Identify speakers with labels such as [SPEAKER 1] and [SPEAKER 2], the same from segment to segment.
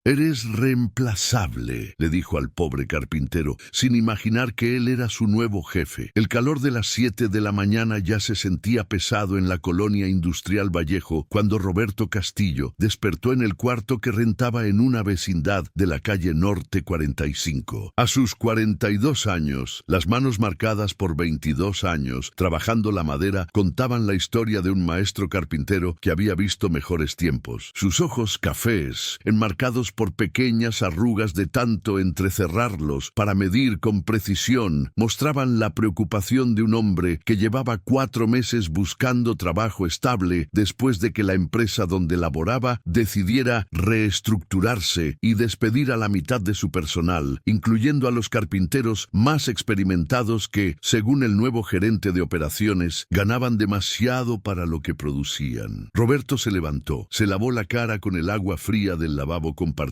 [SPEAKER 1] «Eres reemplazable», le dijo al pobre carpintero, sin imaginar que él era su nuevo jefe. El calor de las 7 de la mañana ya se sentía pesado en la colonia industrial Vallejo cuando Roberto Castillo despertó en el cuarto que rentaba en una vecindad de la calle Norte 45. A sus 42 años, las manos marcadas por 22 años trabajando la madera contaban la historia de un maestro carpintero que había visto mejores tiempos. Sus ojos cafés, enmarcados por pequeñas arrugas de tanto entrecerrarlos para medir con precisión, mostraban la preocupación de un hombre que llevaba 4 meses buscando trabajo estable después de que la empresa donde laboraba decidiera reestructurarse y despedir a la mitad de su personal, incluyendo a los carpinteros más experimentados que, según el nuevo gerente de operaciones, ganaban demasiado para lo que producían. Roberto se levantó, se lavó la cara con el agua fría del lavabo compartido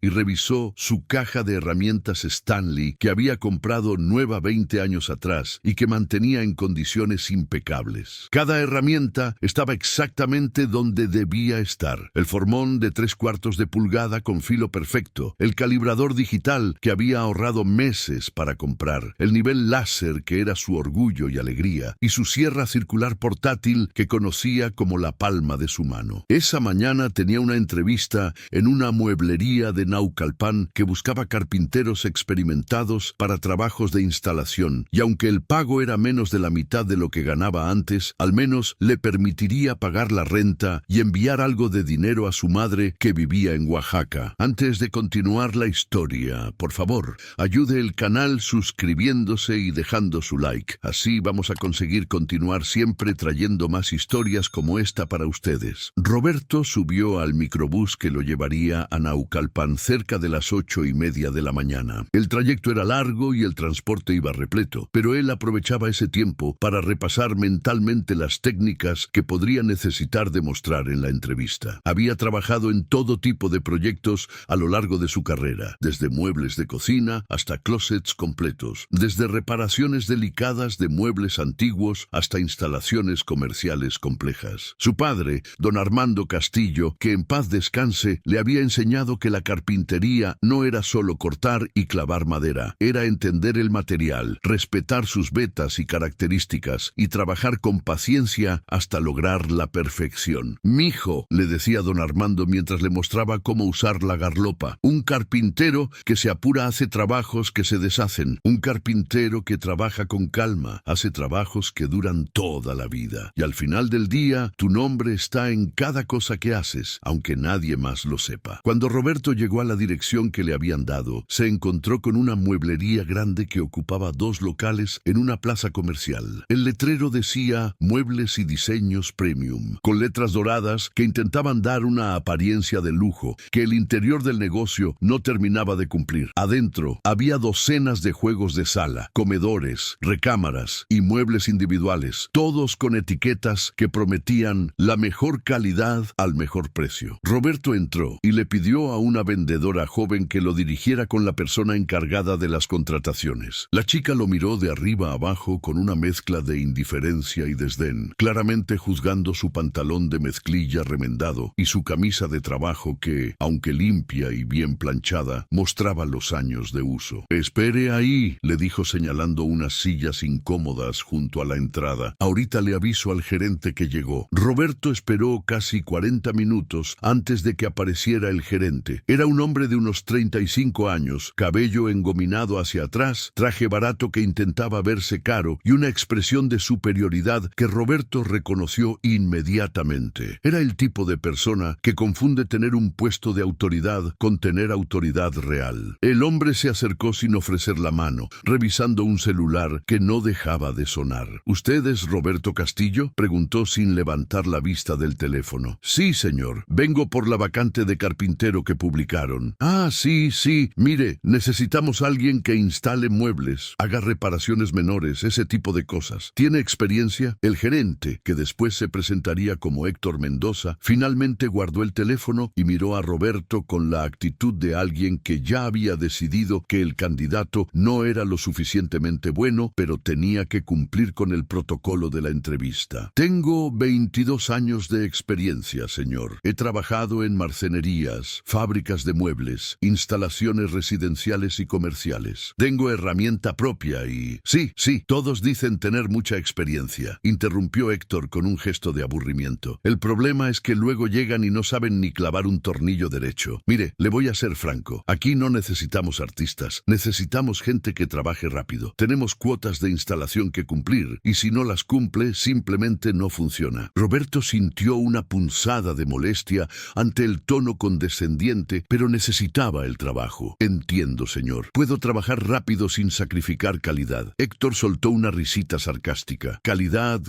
[SPEAKER 1] y revisó su caja de herramientas Stanley que había comprado nueva 20 años atrás y que mantenía en condiciones impecables. Cada herramienta estaba exactamente donde debía estar. El formón de 3/4 de pulgada con filo perfecto, el calibrador digital que había ahorrado meses para comprar, el nivel láser que era su orgullo y alegría, y su sierra circular portátil que conocía como la palma de su mano. Esa mañana tenía una entrevista en una mueblería de Naucalpan que buscaba carpinteros experimentados para trabajos de instalación, y aunque el pago era menos de la mitad de lo que ganaba antes, al menos le permitiría pagar la renta y enviar algo de dinero a su madre que vivía en Oaxaca. Antes de continuar la historia, por favor, ayude el canal suscribiéndose y dejando su like. Así vamos a conseguir continuar siempre trayendo más historias como esta para ustedes. Roberto subió al microbús que lo llevaría a Naucalpan cerca de las 8:30 de la mañana. El trayecto era largo y el transporte iba repleto, pero él aprovechaba ese tiempo para repasar mentalmente las técnicas que podría necesitar demostrar en la entrevista. Había trabajado en todo tipo de proyectos a lo largo de su carrera, desde muebles de cocina hasta closets completos, desde reparaciones delicadas de muebles antiguos hasta instalaciones comerciales complejas. Su padre, don Armando Castillo, que en paz descanse, le había enseñado que la carpintería no era solo cortar y clavar madera, era entender el material, respetar sus vetas y características y trabajar con paciencia hasta lograr la perfección. «Mijo», le decía don Armando mientras le mostraba cómo usar la garlopa, «un carpintero que se apura hace trabajos que se deshacen, un carpintero que trabaja con calma, hace trabajos que duran toda la vida. Y al final del día, tu nombre está en cada cosa que haces, aunque nadie más lo sepa». Cuando Roberto llegó a la dirección que le habían dado, se encontró con una mueblería grande que ocupaba 2 locales en una plaza comercial. El letrero decía «Muebles y diseños premium», con letras doradas que intentaban dar una apariencia de lujo que el interior del negocio no terminaba de cumplir. Adentro había docenas de juegos de sala, comedores, recámaras y muebles individuales, todos con etiquetas que prometían la mejor calidad al mejor precio. Roberto entró y le pidió a una vendedora joven que lo dirigiera con la persona encargada de las contrataciones. La chica lo miró de arriba a abajo con una mezcla de indiferencia y desdén, claramente juzgando su pantalón de mezclilla remendado y su camisa de trabajo que, aunque limpia y bien planchada, mostraba los años de uso. «Espere ahí», le dijo señalando unas sillas incómodas junto a la entrada. «Ahorita le aviso al gerente que llegó». Roberto esperó casi 40 minutos antes de que apareciera el gerente. Era un hombre de unos 35 años, cabello engominado hacia atrás, traje barato que intentaba verse caro y una expresión de superioridad que Roberto reconoció inmediatamente. Era el tipo de persona que confunde tener un puesto de autoridad con tener autoridad real. El hombre se acercó sin ofrecer la mano, revisando un celular que no dejaba de sonar. «¿Usted es Roberto Castillo?», preguntó sin levantar la vista del teléfono. «Sí, señor. Vengo por la vacante de carpintero que publicaron». «Ah, sí, mire, necesitamos a alguien que instale muebles, haga reparaciones menores, ese tipo de cosas. ¿Tiene experiencia?». El gerente, que después se presentaría como Héctor Mendoza, finalmente guardó el teléfono y miró a Roberto con la actitud de alguien que ya había decidido que el candidato no era lo suficientemente bueno, pero tenía que cumplir con el protocolo de la entrevista. «Tengo 22 años de experiencia, señor. He trabajado en marcenerías, fábricas de muebles, instalaciones residenciales y comerciales. Tengo herramienta propia y... Sí, todos dicen tener mucha experiencia, interrumpió Héctor con un gesto de aburrimiento. El problema es que luego llegan y no saben ni clavar un tornillo derecho. Mire, le voy a ser franco. Aquí no necesitamos artistas, necesitamos gente que trabaje rápido. Tenemos cuotas de instalación que cumplir y si no las cumple, simplemente no funciona. Roberto sintió una punzada de molestia ante el tono condescendiente, pero necesitaba el trabajo. Entiendo, señor. Puedo trabajar rápido sin sacrificar calidad. Héctor soltó una risita sarcástica. Calidad.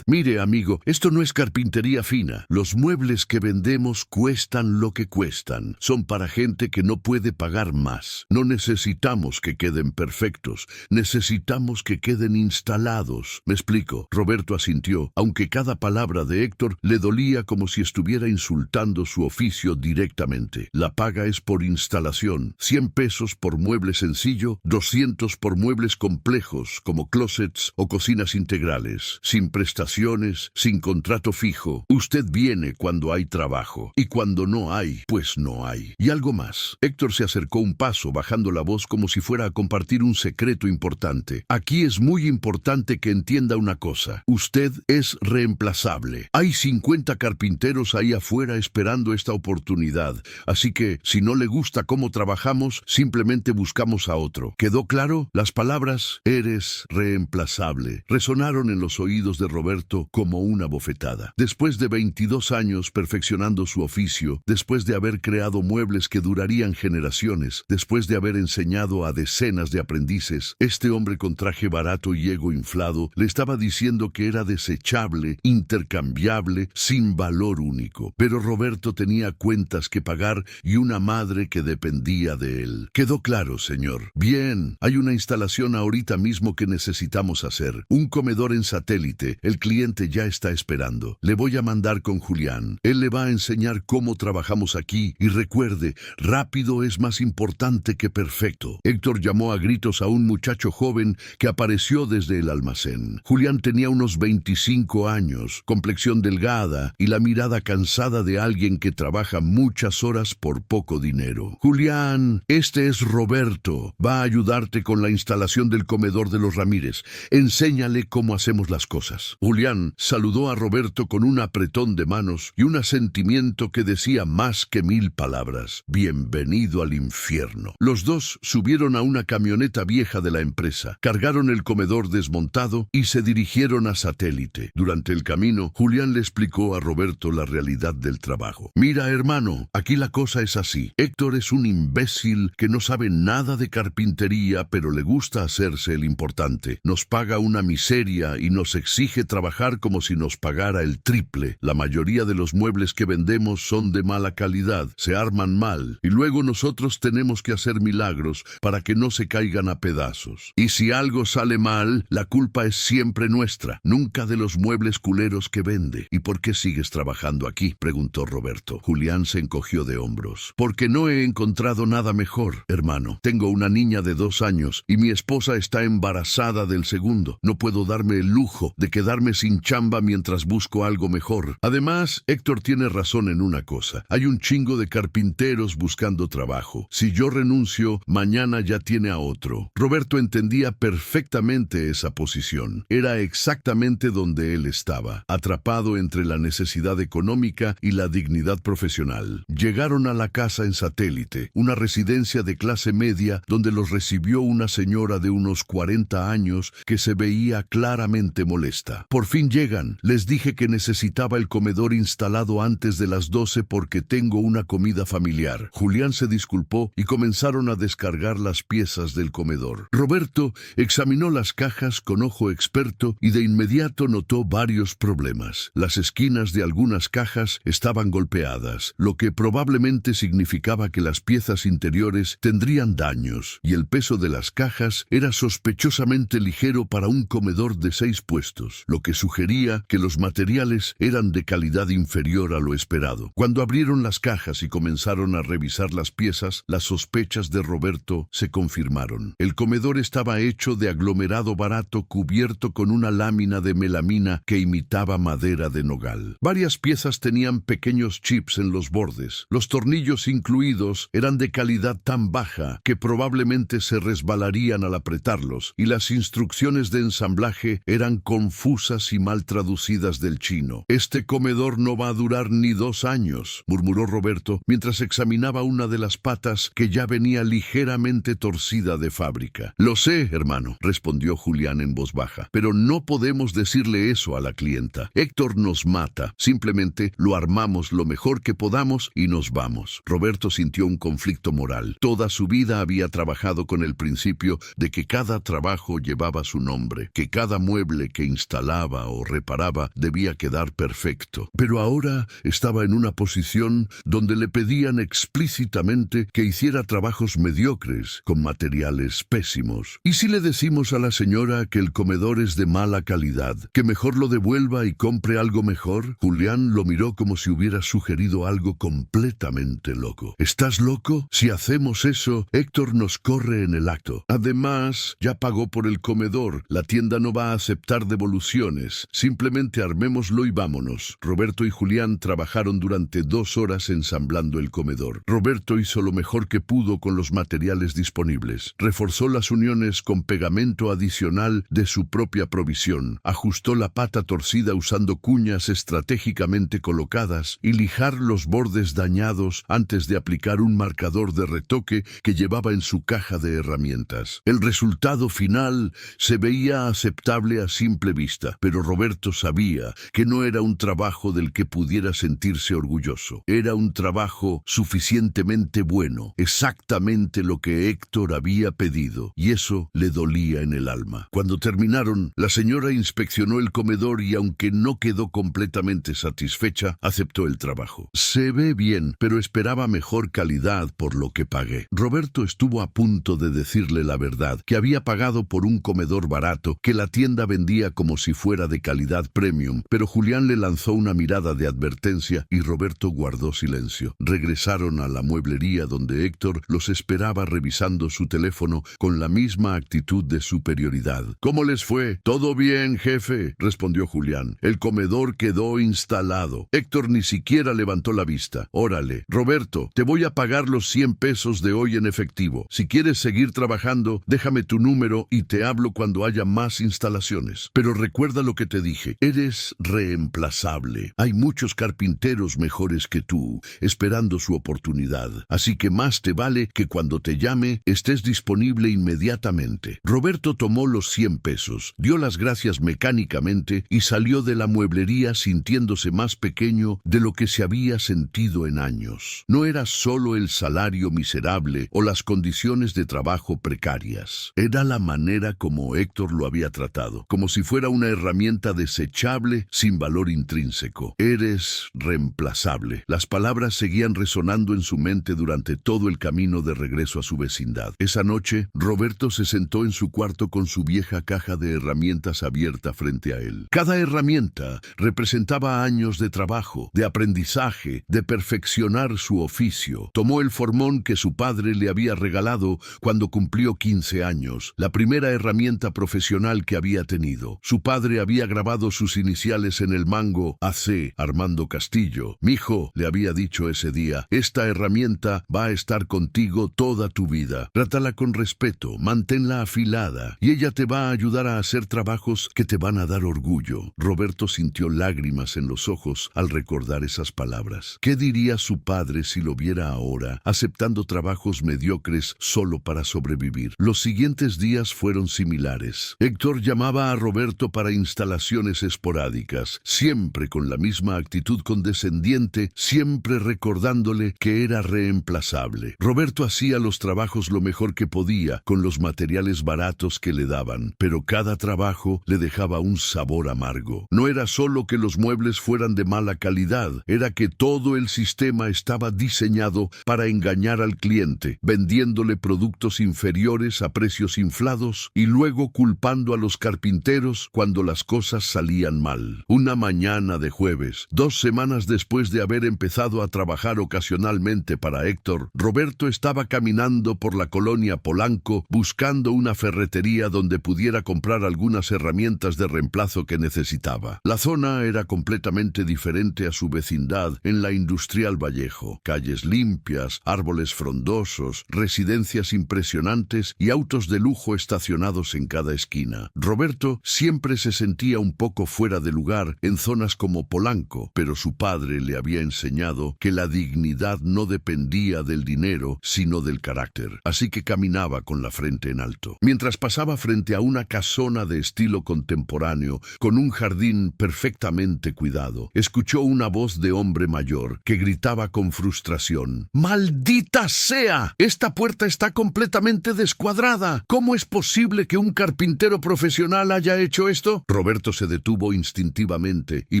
[SPEAKER 1] Mire, amigo, esto no es carpintería fina. Los muebles que vendemos cuestan lo que cuestan. Son para gente que no puede pagar más. No necesitamos que queden perfectos. Necesitamos que queden instalados. ¿Me explico? Roberto asintió, aunque cada palabra de Héctor le dolía como si estuviera insultando su oficio directamente. La paga es por instalación. 100 pesos por mueble sencillo, 200 por muebles complejos como closets o cocinas integrales. Sin prestaciones, sin contrato fijo. Usted viene cuando hay trabajo. Y cuando no hay, pues no hay. Y algo más. Héctor se acercó un paso, bajando la voz como si fuera a compartir un secreto importante. Aquí es muy importante que entienda una cosa. Usted es reemplazable. Hay 50 carpinteros ahí afuera esperando esta oportunidad. Así que, si no le gusta cómo trabajamos, simplemente buscamos a otro. ¿Quedó claro? Las palabras "eres reemplazable" resonaron en los oídos de Roberto como una bofetada. Después de 22 años perfeccionando su oficio, después de haber creado muebles que durarían generaciones, después de haber enseñado a decenas de aprendices, este hombre con traje barato y ego inflado le estaba diciendo que era desechable, intercambiable, sin valor único. Pero Roberto tenía cuentas que pagar y una madre que dependía de él. ¿Quedó claro, señor? Bien, hay una instalación ahorita mismo que necesitamos hacer. Un comedor en satélite. El cliente ya está esperando. Le voy a mandar con Julián. Él le va a enseñar cómo trabajamos aquí y recuerde, rápido es más importante que perfecto. Héctor llamó a gritos a un muchacho joven que apareció desde el almacén. Julián tenía unos 25 años, complexión delgada y la mirada cansada de alguien que trabaja muchas horas por poco dinero. Julián, este es Roberto. Va a ayudarte con la instalación del comedor de los Ramírez. Enséñale cómo hacemos las cosas. Julián saludó a Roberto con un apretón de manos y un asentimiento que decía más que 1000 palabras. Bienvenido al infierno. Los dos subieron a una camioneta vieja de la empresa, cargaron el comedor desmontado y se dirigieron a satélite. Durante el camino, Julián le explicó a Roberto la realidad del trabajo. Mira, hermano, aquí la cosa es así. Héctor es un imbécil que no sabe nada de carpintería, pero le gusta hacerse el importante. Nos paga una miseria y nos exige trabajar como si nos pagara el triple. La mayoría de los muebles que vendemos son de mala calidad, se arman mal, y luego nosotros tenemos que hacer milagros para que no se caigan a pedazos. Y si algo sale mal, la culpa es siempre nuestra, nunca de los muebles culeros que vende. ¿Y por qué sigues trabajando aquí?, preguntó Roberto. Julián se encogió de hombros. Porque no he encontrado nada mejor, hermano. Tengo una niña de 2 años y mi esposa está embarazada del segundo. No puedo darme el lujo de quedarme sin chamba mientras busco algo mejor. Además, Héctor tiene razón en una cosa. Hay un chingo de carpinteros buscando trabajo. Si yo renuncio, mañana ya tiene a otro. Roberto entendía perfectamente esa posición. Era exactamente donde él estaba, atrapado entre la necesidad económica y la dignidad profesional. Llegaron a la casa en satélite, una residencia de clase media donde los recibió una señora de unos 40 años que se veía claramente molesta. Por fin llegan. Les dije que necesitaba el comedor instalado antes de las 12 porque tengo una comida familiar. Julián se disculpó y comenzaron a descargar las piezas del comedor. Roberto examinó las cajas con ojo experto y de inmediato notó varios problemas. Las esquinas de algunas cajas estaban golpeadas, lo que probablemente significaba que las piezas interiores tendrían daños, y el peso de las cajas era sospechosamente ligero para un comedor de 6 puestos, lo que sugería que los materiales eran de calidad inferior a lo esperado. Cuando abrieron las cajas y comenzaron a revisar las piezas, las sospechas de Roberto se confirmaron. El comedor estaba hecho de aglomerado barato cubierto con una lámina de melamina que imitaba madera de nogal. Varias piezas tenían pequeños chips en los bordes, muebles. Los tornillos incluidos eran de calidad tan baja que probablemente se resbalarían al apretarlos, y las instrucciones de ensamblaje eran confusas y mal traducidas del chino. «Este comedor no va a durar ni 2 años», murmuró Roberto mientras examinaba una de las patas que ya venía ligeramente torcida de fábrica. «Lo sé, hermano», respondió Julián en voz baja, «pero no podemos decirle eso a la clienta. Héctor nos mata. Simplemente lo armamos lo mejor que podamos y nos vamos». Roberto sintió un conflicto moral. Toda su vida había trabajado con el principio de que cada trabajo llevaba su nombre, que cada mueble que instalaba o reparaba debía quedar perfecto. Pero ahora estaba en una posición donde le pedían explícitamente que hiciera trabajos mediocres, con materiales pésimos. ¿Y si le decimos a la señora que el comedor es de mala calidad, que mejor lo devuelva y compre algo mejor? Julián lo miró como si hubiera sugerido algo completamente loco. ¿Estás loco? Si hacemos eso, Héctor nos corre en el acto. Además, ya pagó por el comedor. La tienda no va a aceptar devoluciones. Simplemente armémoslo y vámonos. Roberto y Julián trabajaron durante 2 horas ensamblando el comedor. Roberto hizo lo mejor que pudo con los materiales disponibles. Reforzó las uniones con pegamento adicional de su propia provisión. Ajustó la pata torcida usando cuñas estratégicamente colocadas y lijar los bordes dañados antes de aplicar un marcador de retoque que llevaba en su caja de herramientas. El resultado final se veía aceptable a simple vista, pero Roberto sabía que no era un trabajo del que pudiera sentirse orgulloso. Era un trabajo suficientemente bueno, exactamente lo que Héctor había pedido, y eso le dolía en el alma. Cuando terminaron, la señora inspeccionó el comedor y, aunque no quedó completamente satisfecha, aceptó el trabajo. «Se ve bien, pero esperaba mejor calidad por lo que pagué». Roberto estuvo a punto de decirle la verdad, que había pagado por un comedor barato que la tienda vendía como si fuera de calidad premium, pero Julián le lanzó una mirada de advertencia y Roberto guardó silencio. Regresaron a la mueblería donde Héctor los esperaba revisando su teléfono con la misma actitud de superioridad. «¿Cómo les fue?» «Todo bien, jefe», respondió Julián. «El comedor quedó instalado». Héctor ni siquiera levantó la vista. «Órale, Roberto, te voy a pagar los 100 pesos de hoy en efectivo. Si quieres seguir trabajando, déjame tu número y te hablo cuando haya más instalaciones. Pero recuerda lo que te dije, eres reemplazable. Hay muchos carpinteros mejores que tú, esperando su oportunidad. Así que más te vale que cuando te llame, estés disponible inmediatamente». Roberto tomó los 100 pesos, dio las gracias mecánicamente y salió de la mueblería sintiéndose más pequeño de lo que se había sentido en años. No era solo el salario miserable o las condiciones de trabajo precarias. Era la manera como Héctor lo había tratado, como si fuera una herramienta desechable sin valor intrínseco. «Eres reemplazable». Las palabras seguían resonando en su mente durante todo el camino de regreso a su vecindad. Esa noche, Roberto se sentó en su cuarto con su vieja caja de herramientas abierta frente a él. Cada herramienta representaba años de trabajo, de aprendizaje, de perfeccionar su oficio. Tomó el formón que su padre le había regalado cuando cumplió 15 años, la primera herramienta profesional que había tenido. Su padre había grabado sus iniciales en el mango: AC, Armando Castillo. «Mijo», le había dicho ese día, «esta herramienta va a estar contigo toda tu vida. Trátala con respeto, manténla afilada, y ella te va a ayudar a hacer trabajos que te van a dar orgullo». Roberto sintió lágrimas en los ojos al recordar esas palabras. ¿Qué diría su padre si lo viera ahora, aceptando trabajos mediocres solo para sobrevivir? Los siguientes días fueron similares. Héctor llamaba a Roberto para instalaciones esporádicas, siempre con la misma actitud condescendiente, siempre recordándole que era reemplazable. Roberto hacía los trabajos lo mejor que podía, con los materiales baratos que le daban, pero cada trabajo le dejaba un sabor amargo. No era solo que los muebles fueran de mala calidad, era que todo el sistema estaba diseñado para engañar al cliente, vendiéndole productos inferiores a precios inflados y luego culpando a los carpinteros cuando las cosas salían mal. Una mañana de jueves, 2 semanas después de haber empezado a trabajar ocasionalmente para Héctor, Roberto estaba caminando por la colonia Polanco buscando una ferretería donde pudiera comprar algunas herramientas de reemplazo que necesitaba. La zona era completamente diferente a su vecindad en la industrial industrial Vallejo. Calles limpias, árboles frondosos, residencias impresionantes y autos de lujo estacionados en cada esquina. Roberto siempre se sentía un poco fuera de lugar en zonas como Polanco, pero su padre le había enseñado que la dignidad no dependía del dinero, sino del carácter. Así que caminaba con la frente en alto. Mientras pasaba frente a una casona de estilo contemporáneo, con un jardín perfectamente cuidado, escuchó una voz de hombre mayor que gritaba con frustración: ¡Maldita sea! ¡Esta puerta está completamente descuadrada! ¿Cómo es posible que un carpintero profesional haya hecho esto? Roberto se detuvo instintivamente y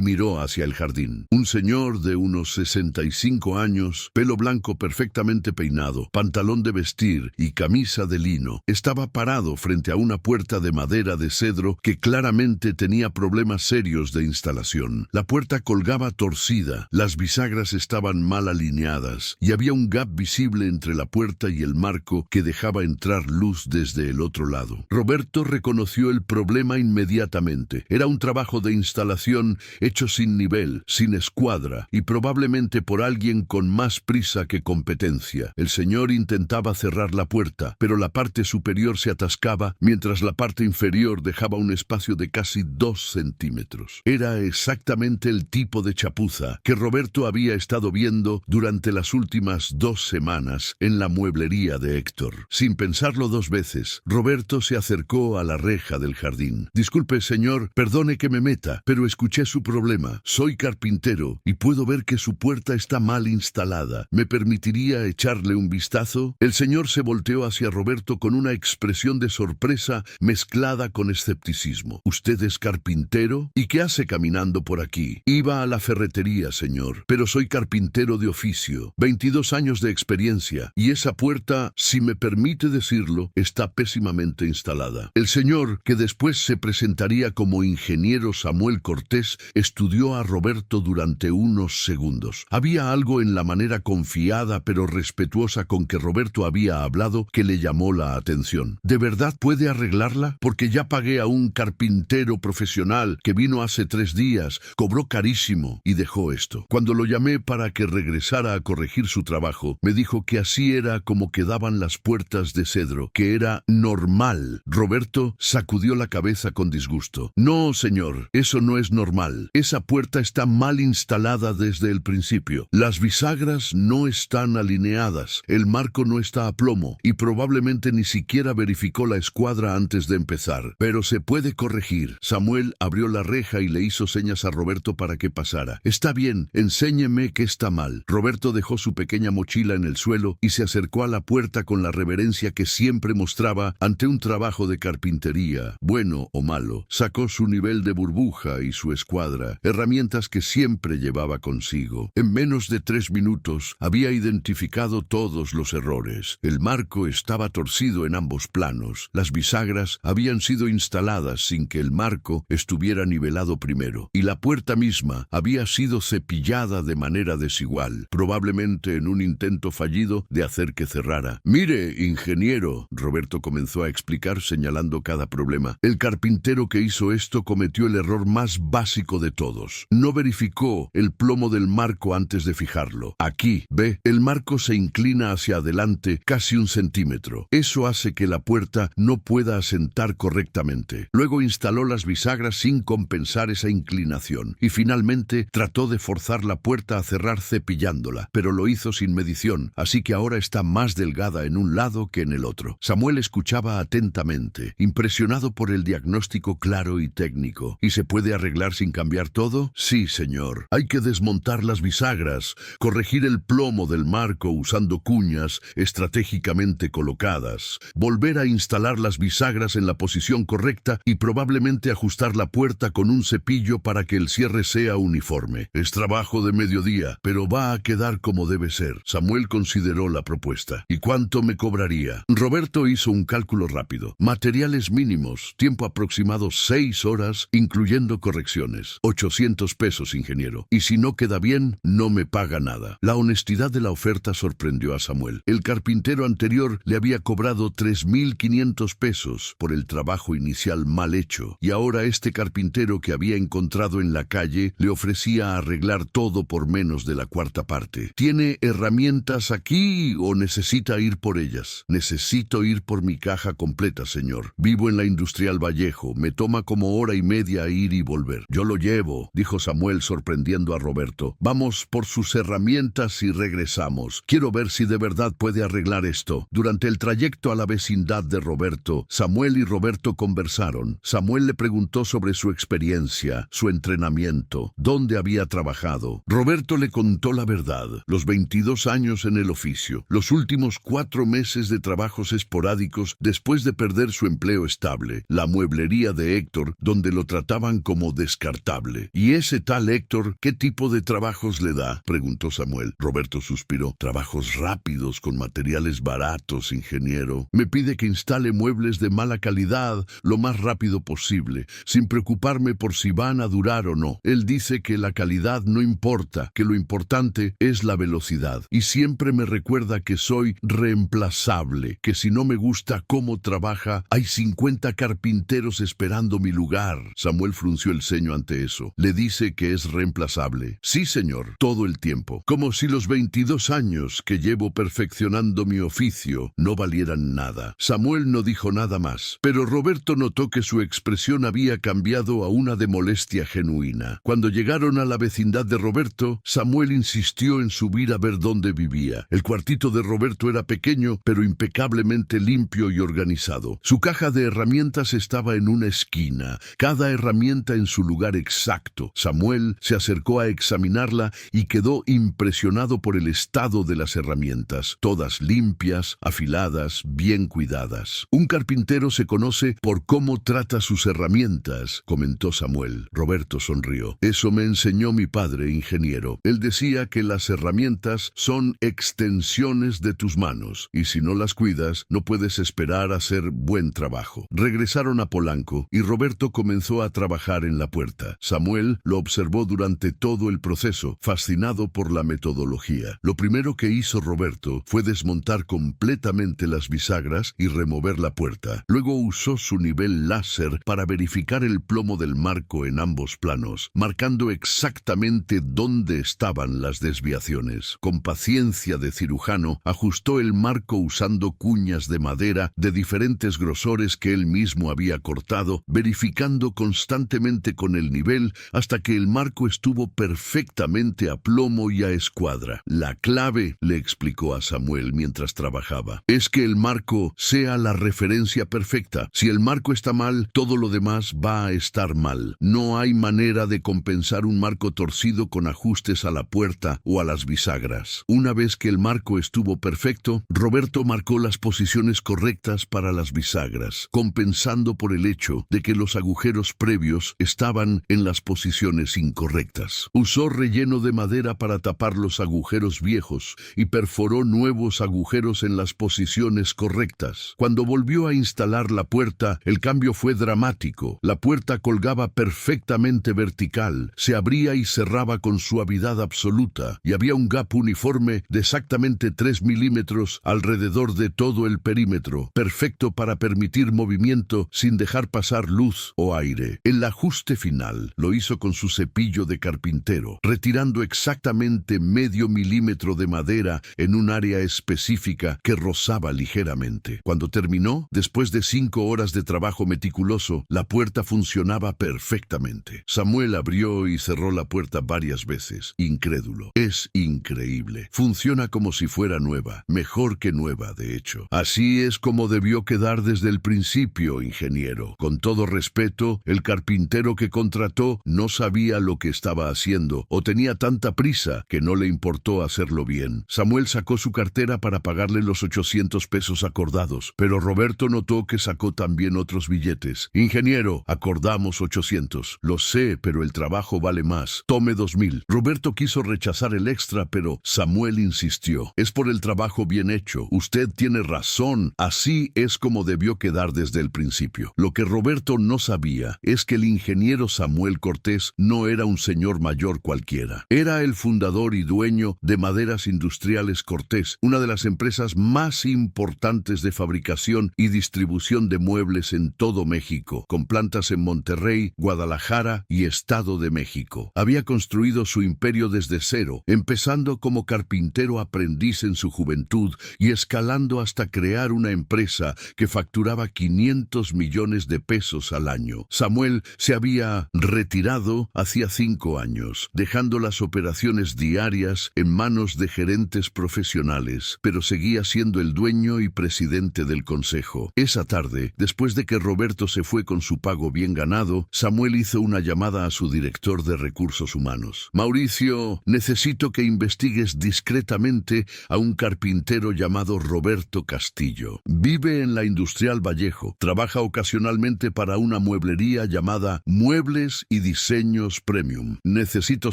[SPEAKER 1] miró hacia el jardín. Un señor de unos 65 años, pelo blanco perfectamente peinado, pantalón de vestir y camisa de lino, estaba parado frente a una puerta de madera de cedro que claramente tenía problemas serios de instalación. La puerta colgaba torcida, las bisagras estaban mal alineadas y había un gap visible entre la puerta y el marco que dejaba entrar luz desde el otro lado. Roberto reconoció el problema inmediatamente. Era un trabajo de instalación hecho sin nivel, sin escuadra y probablemente por alguien con más prisa que competencia. El señor intentaba cerrar la puerta, pero la parte superior se atascaba mientras la parte inferior dejaba un espacio de casi 2 centímetros. Era exactamente el tipo de chapuza que Roberto había estado viendo durante las últimas 2 semanas en la mueblería de Héctor. Sin pensarlo 2 veces, Roberto se acercó a la reja del jardín. Disculpe, señor, perdone que me meta, pero escuché su problema. Soy carpintero y puedo ver que su puerta está mal instalada. ¿Me permitiría echarle un vistazo? El señor se volteó hacia Roberto con una expresión de sorpresa mezclada con escepticismo. ¿Usted es carpintero? ¿Y qué hace caminando por aquí? Iba a la ferretería, señor, pero soy carpintero de oficio. 22 años de experiencia, y esa puerta, si me permite decirlo, está pésimamente instalada. El señor, que después se presentaría como ingeniero Samuel Cortés, estudió a Roberto durante unos segundos. Había algo en la manera confiada pero respetuosa con que Roberto había hablado que le llamó la atención. ¿De verdad puede arreglarla? Porque ya pagué a un carpintero profesional que vino hace 3 días, cobró carísimo y dejó esto. Cuando lo llamé para que regresara a corregir su trabajo, me dijo que así era como quedaban las puertas de cedro, que era normal. Roberto sacudió la cabeza con disgusto. No, señor, eso no es normal. Esa puerta está mal instalada desde el principio. Las bisagras no están alineadas, el marco no está a plomo y probablemente ni siquiera verificó la escuadra antes de empezar. Pero se puede corregir. Samuel abrió la reja y le hizo señas a Roberto para que pasara. Está bien, enséñeme qué está mal. Roberto dejó su pequeña mochila en el suelo y se acercó a la puerta con la reverencia que siempre mostraba ante un trabajo de carpintería, bueno o malo. Sacó su nivel de burbuja y su escuadra, herramientas que siempre llevaba consigo. En menos de 3 minutos había identificado todos los errores. El marco estaba torcido en ambos planos. Las bisagras habían sido instaladas sin que el marco estuviera nivelado primero, y la puerta misma había sido cepillada de manera desigual, probablemente en un intento fallido de hacer que cerrara. Mire, ingeniero, Roberto comenzó a explicar señalando cada problema. El carpintero que hizo esto cometió el error más básico de todos. No verificó el plomo del marco antes de fijarlo. Aquí, ve, el marco se inclina hacia adelante casi 1 centímetro. Eso hace que la puerta no pueda asentar correctamente. Luego instaló las bisagras sin compensar esa inclinación y finalmente trató de forzar la puerta a cerrar cepillándola, pero lo hizo sin medición, así que ahora está más delgada en un lado que en el otro. Samuel escuchaba atentamente, impresionado por el diagnóstico claro y técnico. ¿Y se puede arreglar sin cambiar todo? Sí, señor. Hay que desmontar las bisagras, corregir el plomo del marco usando cuñas estratégicamente colocadas, volver a instalar las bisagras en la posición correcta y probablemente ajustar la puerta con un cepillo para que el cierre sea uniforme. Es trabajo de mediodía, pero va a quedar como debe ser. Samuel consideró la propuesta. ¿Y cuánto me cobraría? Roberto hizo un cálculo rápido. Materiales mínimos, tiempo aproximado 6 horas, incluyendo correcciones. 800 pesos, ingeniero. Y si no queda bien, no me paga nada. La honestidad de la oferta sorprendió a Samuel. El carpintero anterior le había cobrado 3.500 pesos por el trabajo inicial mal hecho, y ahora este carpintero que había encontrado en la calle le ofrecía arreglar todo por menos de la cuarta parte. ¿Tiene herramientas aquí o necesita ir por ellas? Necesito ir por mi caja completa, señor. Vivo en la Industrial Vallejo. Me toma como hora y media ir y volver. Yo lo llevo, dijo Samuel sorprendiendo a Roberto. Vamos por sus herramientas y regresamos. Quiero ver si de verdad puede arreglar esto. Durante el trayecto a la vecindad de Roberto, Samuel y Roberto conversaron. Samuel le preguntó sobre su experiencia, su entrenamiento, dónde había trabajado. Roberto le contó la verdad, los 22 años en el oficio, los últimos 4 meses de trabajos esporádicos después de perder su empleo estable, la mueblería de Héctor, donde lo trataban como descartable. ¿Y ese tal Héctor, qué tipo de trabajos le da?, preguntó Samuel. Roberto suspiró. Trabajos rápidos con materiales baratos, ingeniero. Me pide que instale muebles de mala calidad lo más rápido posible, sin preocuparme por si van a durar o no. Él dice que la calidad no importa, que lo importante es la velocidad. Y siempre me recuerda que soy reemplazable, que si no me gusta cómo trabaja, hay 50 carpinteros esperando mi lugar. Samuel frunció el ceño ante eso. ¿Le dice que es reemplazable? Sí, señor, todo el tiempo. Como si los 22 años que llevo perfeccionando mi oficio no valieran nada. Samuel no dijo nada más, pero Roberto notó que su expresión había cambiado a una de molestia genuina. Cuando llegaron a la vecindad de Roberto, Samuel insistió en subir a ver dónde vivía. El cuartito de Roberto era pequeño, pero impecablemente limpio y organizado. Su caja de herramientas estaba en una esquina, cada herramienta en su lugar exacto. Samuel se acercó a examinarla y quedó impresionado por el estado de las herramientas, todas limpias, afiladas, bien cuidadas. Un carpintero se conoce por cómo trata sus herramientas, comentó Samuel. Roberto sonrió. Eso me enseñó mi padre, ingeniero. Él decía que las herramientas son extensiones de tus manos, y si no las cuidas, no puedes esperar a hacer buen trabajo. Regresaron a Polanco, y Roberto comenzó a trabajar en la puerta. Samuel lo observó durante todo el proceso, fascinado por la metodología. Lo primero que hizo Roberto fue desmontar completamente las bisagras y remover la puerta. Luego usó su nivel láser para verificar el plomo del marco en ambos planos, marcando exactamente dónde estaban las desviaciones. Con paciencia de cirujano, ajustó el marco usando cuñas de madera de diferentes grosores que él mismo había cortado, verificando constantemente con el nivel hasta que el marco estuvo perfectamente a plomo y a escuadra. La clave, le explicó a Samuel mientras trabajaba, es que el marco sea la referencia perfecta. Si el marco está mal, todo lo demás va a estar mal. No hay manera de compensar un marco torcido con ajustes a la puerta o a las bisagras. Una vez que el marco estuvo perfecto, Roberto marcó las posiciones correctas para las bisagras, compensando por el hecho de que los agujeros previos estaban en las posiciones incorrectas. Usó relleno de madera para tapar los agujeros viejos y perforó nuevos agujeros en las posiciones correctas. Cuando volvió a instalar la puerta, el cambio fue dramático. La puerta colgaba perfectamente vertical, se abría y cerraba con suavidad absoluta, y había un gap uniforme de exactamente 3 milímetros alrededor de todo el perímetro, perfecto para permitir movimiento sin dejar pasar luz o aire. El ajuste final lo hizo con su cepillo de carpintero, retirando exactamente medio milímetro de madera en un área específica que rozaba ligeramente. Cuando terminó, después de 5 horas de trabajo meticuloso, la puerta funcionaba perfectamente. Samuel abrió y cerró la puerta varias veces, incrédulo. Es increíble. Funciona como si fuera nueva, mejor que nueva, de hecho. Así es como debió quedar desde el principio, ingeniero. Con todo respeto, el carpintero que contrató no sabía lo que estaba haciendo o tenía tanta prisa que no le importó hacerlo bien. Samuel sacó su cartera para pagarle los 800 pesos acordados, pero Roberto notó que sacó también otros billetes. Ingeniero, acordamos 800. Lo sé, pero el trabajo vale más. Tome 2000. Roberto quiso rechazar el extra, pero Samuel insistió. Es por el trabajo bien hecho. Usted tiene razón. Así es como debió quedar desde el principio. Lo que Roberto no sabía es que el ingeniero Samuel Cortés no era un señor mayor cualquiera. Era el fundador y dueño de Maderas Industriales Cortés, una de las empresas más importantes de fabricación y distribución de muebles en todo México, con plantas en Monterrey, Guadalajara y Estado de México. Había construido su imperio desde desde cero, empezando como carpintero aprendiz en su juventud y escalando hasta crear una empresa que facturaba 500 millones de pesos al año. Samuel se había retirado hacía 5 años, dejando las operaciones diarias en manos de gerentes profesionales, pero seguía siendo el dueño y presidente del consejo. Esa tarde, después de que Roberto se fue con su pago bien ganado, Samuel hizo una llamada a su director de recursos humanos. Mauricio, necesito que investigues discretamente a un carpintero llamado Roberto Castillo. Vive en la Industrial Vallejo. Trabaja ocasionalmente para una mueblería llamada Muebles y Diseños Premium. Necesito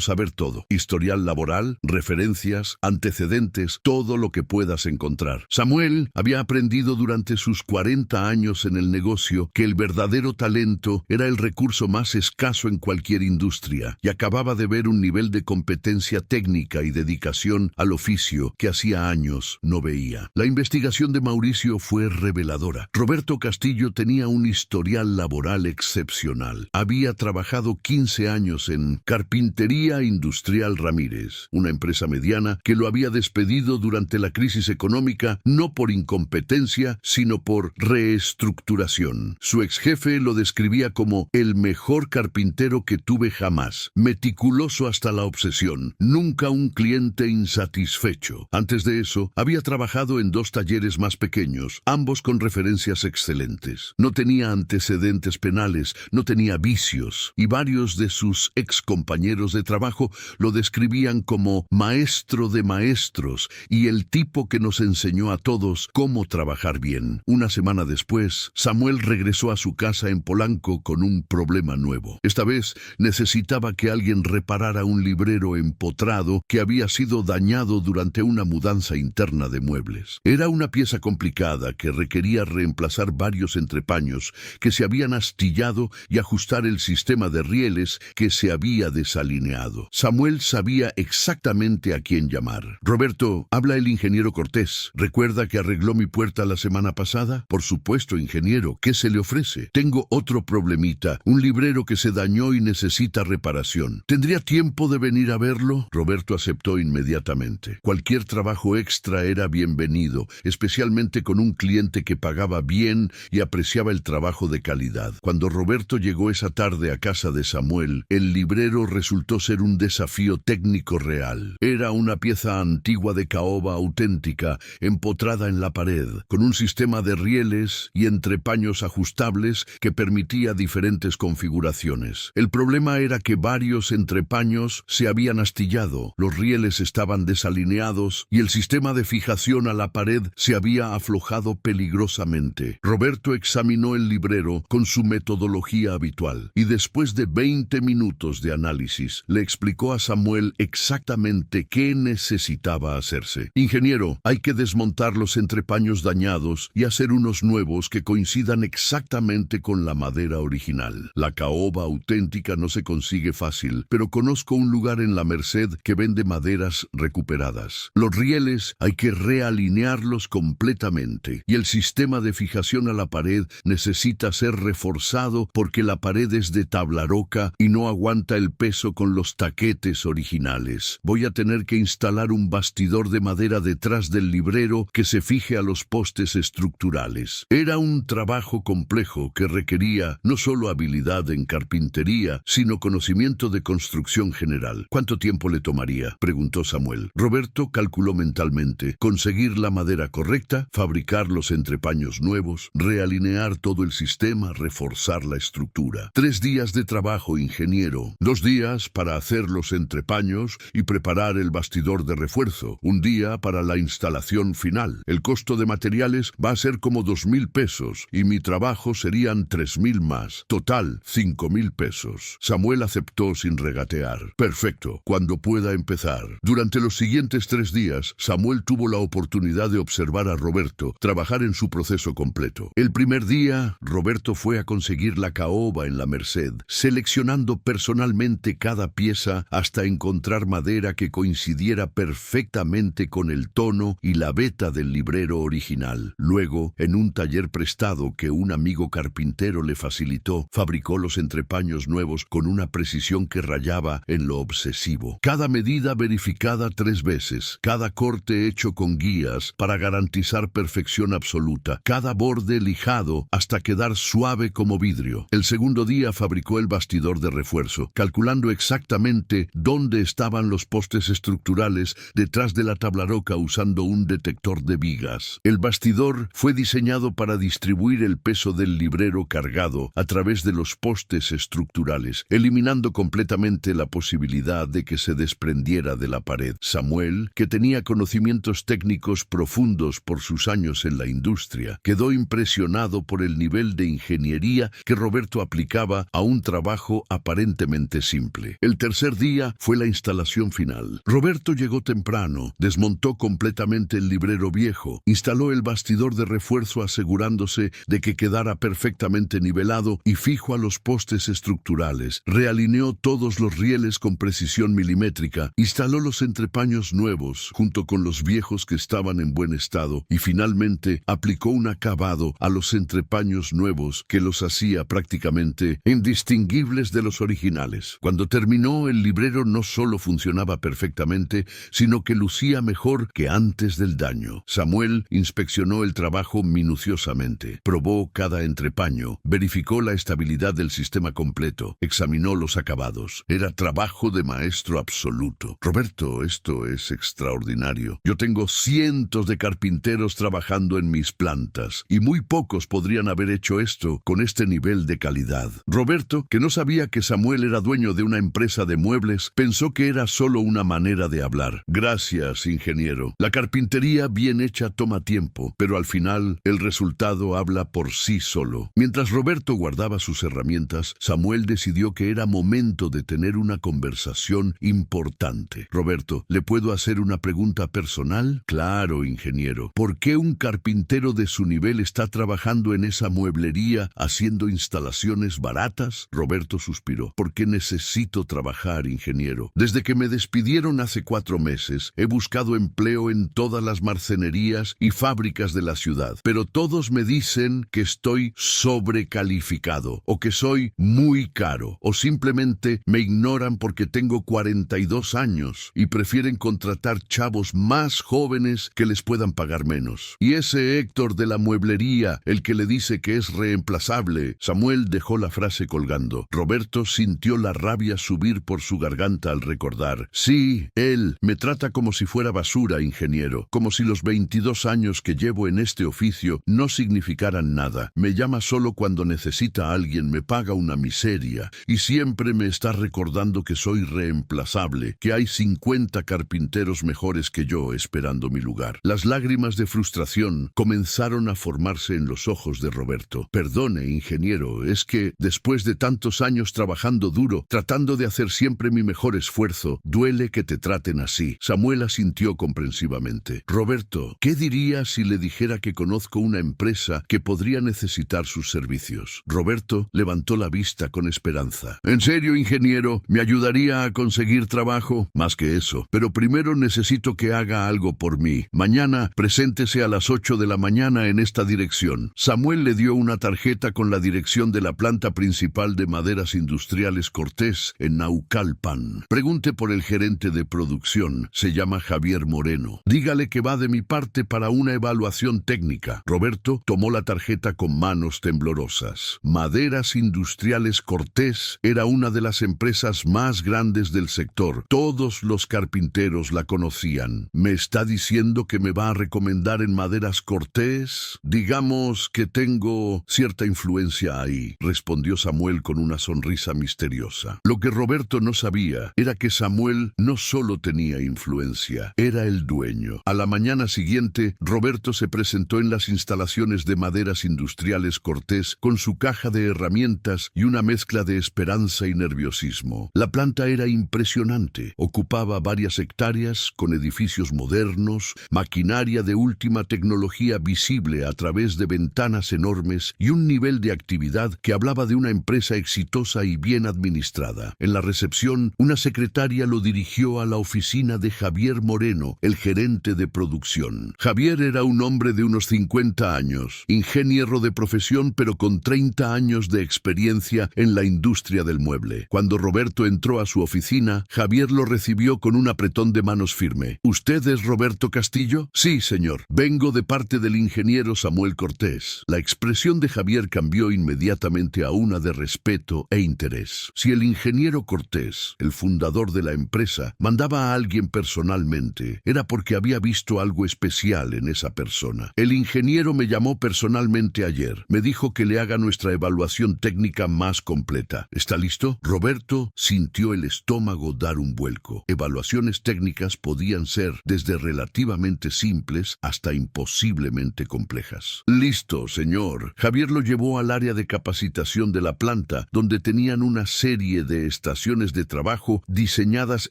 [SPEAKER 1] saber todo. Historial laboral, referencias, antecedentes, todo lo que puedas encontrar. Samuel había aprendido durante sus 40 años en el negocio que el verdadero talento era el recurso más escaso en cualquier industria y acababa de ver un nivel de competencia técnica y dedicación al oficio que hacía años no veía. La investigación de Mauricio fue reveladora. Roberto Castillo tenía un historial laboral excepcional. Había trabajado 15 años en Carpintería Industrial Ramírez, una empresa mediana que lo había despedido durante la crisis económica, no por incompetencia, sino por reestructuración. Su ex jefe lo describía como el mejor carpintero que tuve jamás, meticuloso hasta la obsesión, nunca un cliente insatisfecho. Antes de eso, había trabajado en 2 talleres más pequeños, ambos con referencias excelentes. No tenía antecedentes penales, no tenía vicios, y varios de sus ex compañeros de trabajo lo describían como maestro de maestros y el tipo que nos enseñó a todos cómo trabajar bien. Una semana después, Samuel regresó a su casa en Polanco con un problema nuevo. Esta vez necesitaba que alguien reparara un librero empotrado que había sido dañado durante una mudanza interna de muebles. Era una pieza complicada que requería reemplazar varios entrepaños que se habían astillado y ajustar el sistema de rieles que se había desalineado. Samuel sabía exactamente a quién llamar. Roberto, habla el ingeniero Cortés. ¿Recuerda que arregló mi puerta la semana pasada? Por supuesto, ingeniero. ¿Qué se le ofrece? Tengo otro problemita. Un librero que se dañó y necesita reparación. ¿Tendría tiempo de venir a verlo? Roberto aceptó inmediatamente. Cualquier trabajo extra era bienvenido, especialmente con un cliente que pagaba bien y apreciaba el trabajo de calidad. Cuando Roberto llegó esa tarde a casa de Samuel, el librero resultó ser un desafío técnico real. Era una pieza antigua de caoba auténtica, empotrada en la pared, con un sistema de rieles y entrepaños ajustables que permitía diferentes configuraciones. El problema era que varios entrepaños se habían astillado, los rieles estaban desalineados y el sistema de fijación a la pared se había aflojado peligrosamente. Roberto examinó el librero con su metodología habitual y después de 20 minutos de análisis le explicó a Samuel exactamente qué necesitaba hacerse. Ingeniero, hay que desmontar los entrepaños dañados y hacer unos nuevos que coincidan exactamente con la madera original. La caoba auténtica no se consigue fácil, pero conozco un lugar en la Merced que vende maderas recuperadas. Los rieles hay que realinearlos completamente y el sistema de fijación a la pared necesita ser reforzado porque la pared es de tabla roca y no aguanta el peso con los taquetes originales. Voy a tener que instalar un bastidor de madera detrás del librero que se fije a los postes estructurales. Era un trabajo complejo que requería no solo habilidad en carpintería, sino conocimiento de construcción general. ¿Cuánto tiempo le tomaría?, preguntó Samuel. Roberto calculó mentalmente: conseguir la madera correcta, fabricar los entrepaños nuevos, realinear todo el sistema, reforzar la estructura. 3 días de trabajo, ingeniero. 2 días para hacer los entrepaños y preparar el bastidor de refuerzo. 1 día para la instalación final. El costo de materiales va a ser como 2,000 pesos y mi trabajo serían 3,000 más. Total, 5,000 pesos. Samuel aceptó sin regatear. Perfecto, cuando pueda empezar. Durante los siguientes 3 días, Samuel tuvo la oportunidad de observar a Roberto trabajar en su proceso completo. El primer día, Roberto fue a conseguir la caoba en la Merced, seleccionando personalmente cada pieza hasta encontrar madera que coincidiera perfectamente con el tono y la veta del librero original. Luego, en un taller prestado que un amigo carpintero le facilitó, fabricó los entrepaños nuevos con una precisión que rayaba en lo obsesivo. nuevo. Cada medida verificada 3 veces, cada corte hecho con guías para garantizar perfección absoluta, cada borde lijado hasta quedar suave como vidrio. El segundo día fabricó el bastidor de refuerzo, calculando exactamente dónde estaban los postes estructurales detrás de la tabla roca usando un detector de vigas. El bastidor fue diseñado para distribuir el peso del librero cargado a través de los postes estructurales, eliminando completamente la posibilidad de que se desprendiera de la pared. Samuel, que tenía conocimientos técnicos profundos por sus años en la industria, quedó impresionado por el nivel de ingeniería que Roberto aplicaba a un trabajo aparentemente simple. El tercer día fue la instalación final. Roberto llegó temprano, desmontó completamente el librero viejo, instaló el bastidor de refuerzo asegurándose de que quedara perfectamente nivelado y fijo a los postes estructurales, realineó todos los rieles con precisión milimétrica, instaló los entrepaños nuevos junto con los viejos que estaban en buen estado y finalmente aplicó un acabado a los entrepaños nuevos que los hacía prácticamente indistinguibles de los originales. Cuando terminó, el librero no solo funcionaba perfectamente, sino que lucía mejor que antes del daño. Samuel inspeccionó el trabajo minuciosamente, probó cada entrepaño, verificó la estabilidad del sistema completo, examinó los acabados. Era trabajo de maestro absoluto. Roberto, esto es extraordinario. Yo tengo cientos de carpinteros trabajando en mis plantas, y muy pocos podrían haber hecho esto con este nivel de calidad. Roberto, que no sabía que Samuel era dueño de una empresa de muebles, pensó que era solo una manera de hablar. Gracias, ingeniero. La carpintería bien hecha toma tiempo, pero al final el resultado habla por sí solo. Mientras Roberto guardaba sus herramientas, Samuel decidió que era momento de tener una conversación importante. Roberto, ¿le puedo hacer una pregunta personal? Claro, ingeniero. ¿Por qué un carpintero de su nivel está trabajando en esa mueblería haciendo instalaciones baratas? Roberto suspiró. Porque necesito trabajar, ingeniero. Desde que me despidieron hace 4 meses, he buscado empleo en todas las marcenerías y fábricas de la ciudad, pero todos me dicen que estoy sobrecalificado, o que soy muy caro, o simplemente me ignoran porque tengo 42 años y prefieren contratar chavos más jóvenes que les puedan pagar menos. Y ese Héctor de la mueblería, el que le dice que es reemplazable. Samuel dejó la frase colgando. Roberto sintió la rabia subir por su garganta al recordar. Sí, él me trata como si fuera basura, ingeniero, como si los 22 años que llevo en este oficio no significaran nada. Me llama solo cuando necesita a alguien, me paga una miseria y siempre me está recordando que soy reemplazable, que hay 50 carpinteros mejores que yo esperando mi lugar. Las lágrimas de frustración comenzaron a formarse en los ojos de Roberto. Perdone, ingeniero, es que después de tantos años trabajando duro, tratando de hacer siempre mi mejor esfuerzo, duele que te traten así. Samuel asintió comprensivamente. Roberto, ¿qué diría si le dijera que conozco una empresa que podría necesitar sus servicios? Roberto levantó la vista con esperanza. ¿En serio, ingeniero? ¿Me ayudaría a conseguir trabajo? Más que eso, pero primero necesito que haga algo por mí. Mañana preséntese a las 8 de la mañana en esta dirección. Samuel le dio una tarjeta con la dirección de la planta principal de Maderas Industriales Cortés en Naucalpan. Pregunte por el gerente de producción. Se llama Javier Moreno. Dígale que va de mi parte para una evaluación técnica. Roberto tomó la tarjeta con manos temblorosas. Maderas Industriales Cortés era una de las empresas más grandes del sector. Todos los carpinteros la conocían. ¿Me está diciendo que me va a recomendar en Maderas Cortés? Digamos que tengo cierta influencia ahí, respondió Samuel con una sonrisa misteriosa. Lo que Roberto no sabía era que Samuel no solo tenía influencia, era el dueño. A la mañana siguiente, Roberto se presentó en las instalaciones de Maderas Industriales Cortés con su caja de herramientas y una mezcla de esperanza y nerviosismo. La planta era impresionante. Ocupaba varias hectáreas con edificios modernos, maquinaria de última tecnología visible a través de ventanas enormes y un nivel de actividad que hablaba de una empresa exitosa y bien administrada. En la recepción, una secretaria lo dirigió a la oficina de Javier Moreno, el gerente de producción. Javier era un hombre de unos 50 años, ingeniero de profesión pero con 30 años de experiencia en la industria del mueble. Cuando Roberto entró a su oficina, oficina, Javier lo recibió con un apretón de manos firme. ¿Usted es Roberto Castillo? Sí, señor. Vengo de parte del ingeniero Samuel Cortés. La expresión de Javier cambió inmediatamente a una de respeto e interés. Si el ingeniero Cortés, el fundador de la empresa, mandaba a alguien personalmente, era porque había visto algo especial en esa persona. El ingeniero me llamó personalmente ayer. Me dijo que le haga nuestra evaluación técnica más completa. ¿Está listo? Roberto sintió el estómago dar un vuelco. Evaluaciones técnicas podían ser desde relativamente simples hasta imposiblemente complejas. Listo, señor. Javier lo llevó al área de capacitación de la planta, donde tenían una serie de estaciones de trabajo diseñadas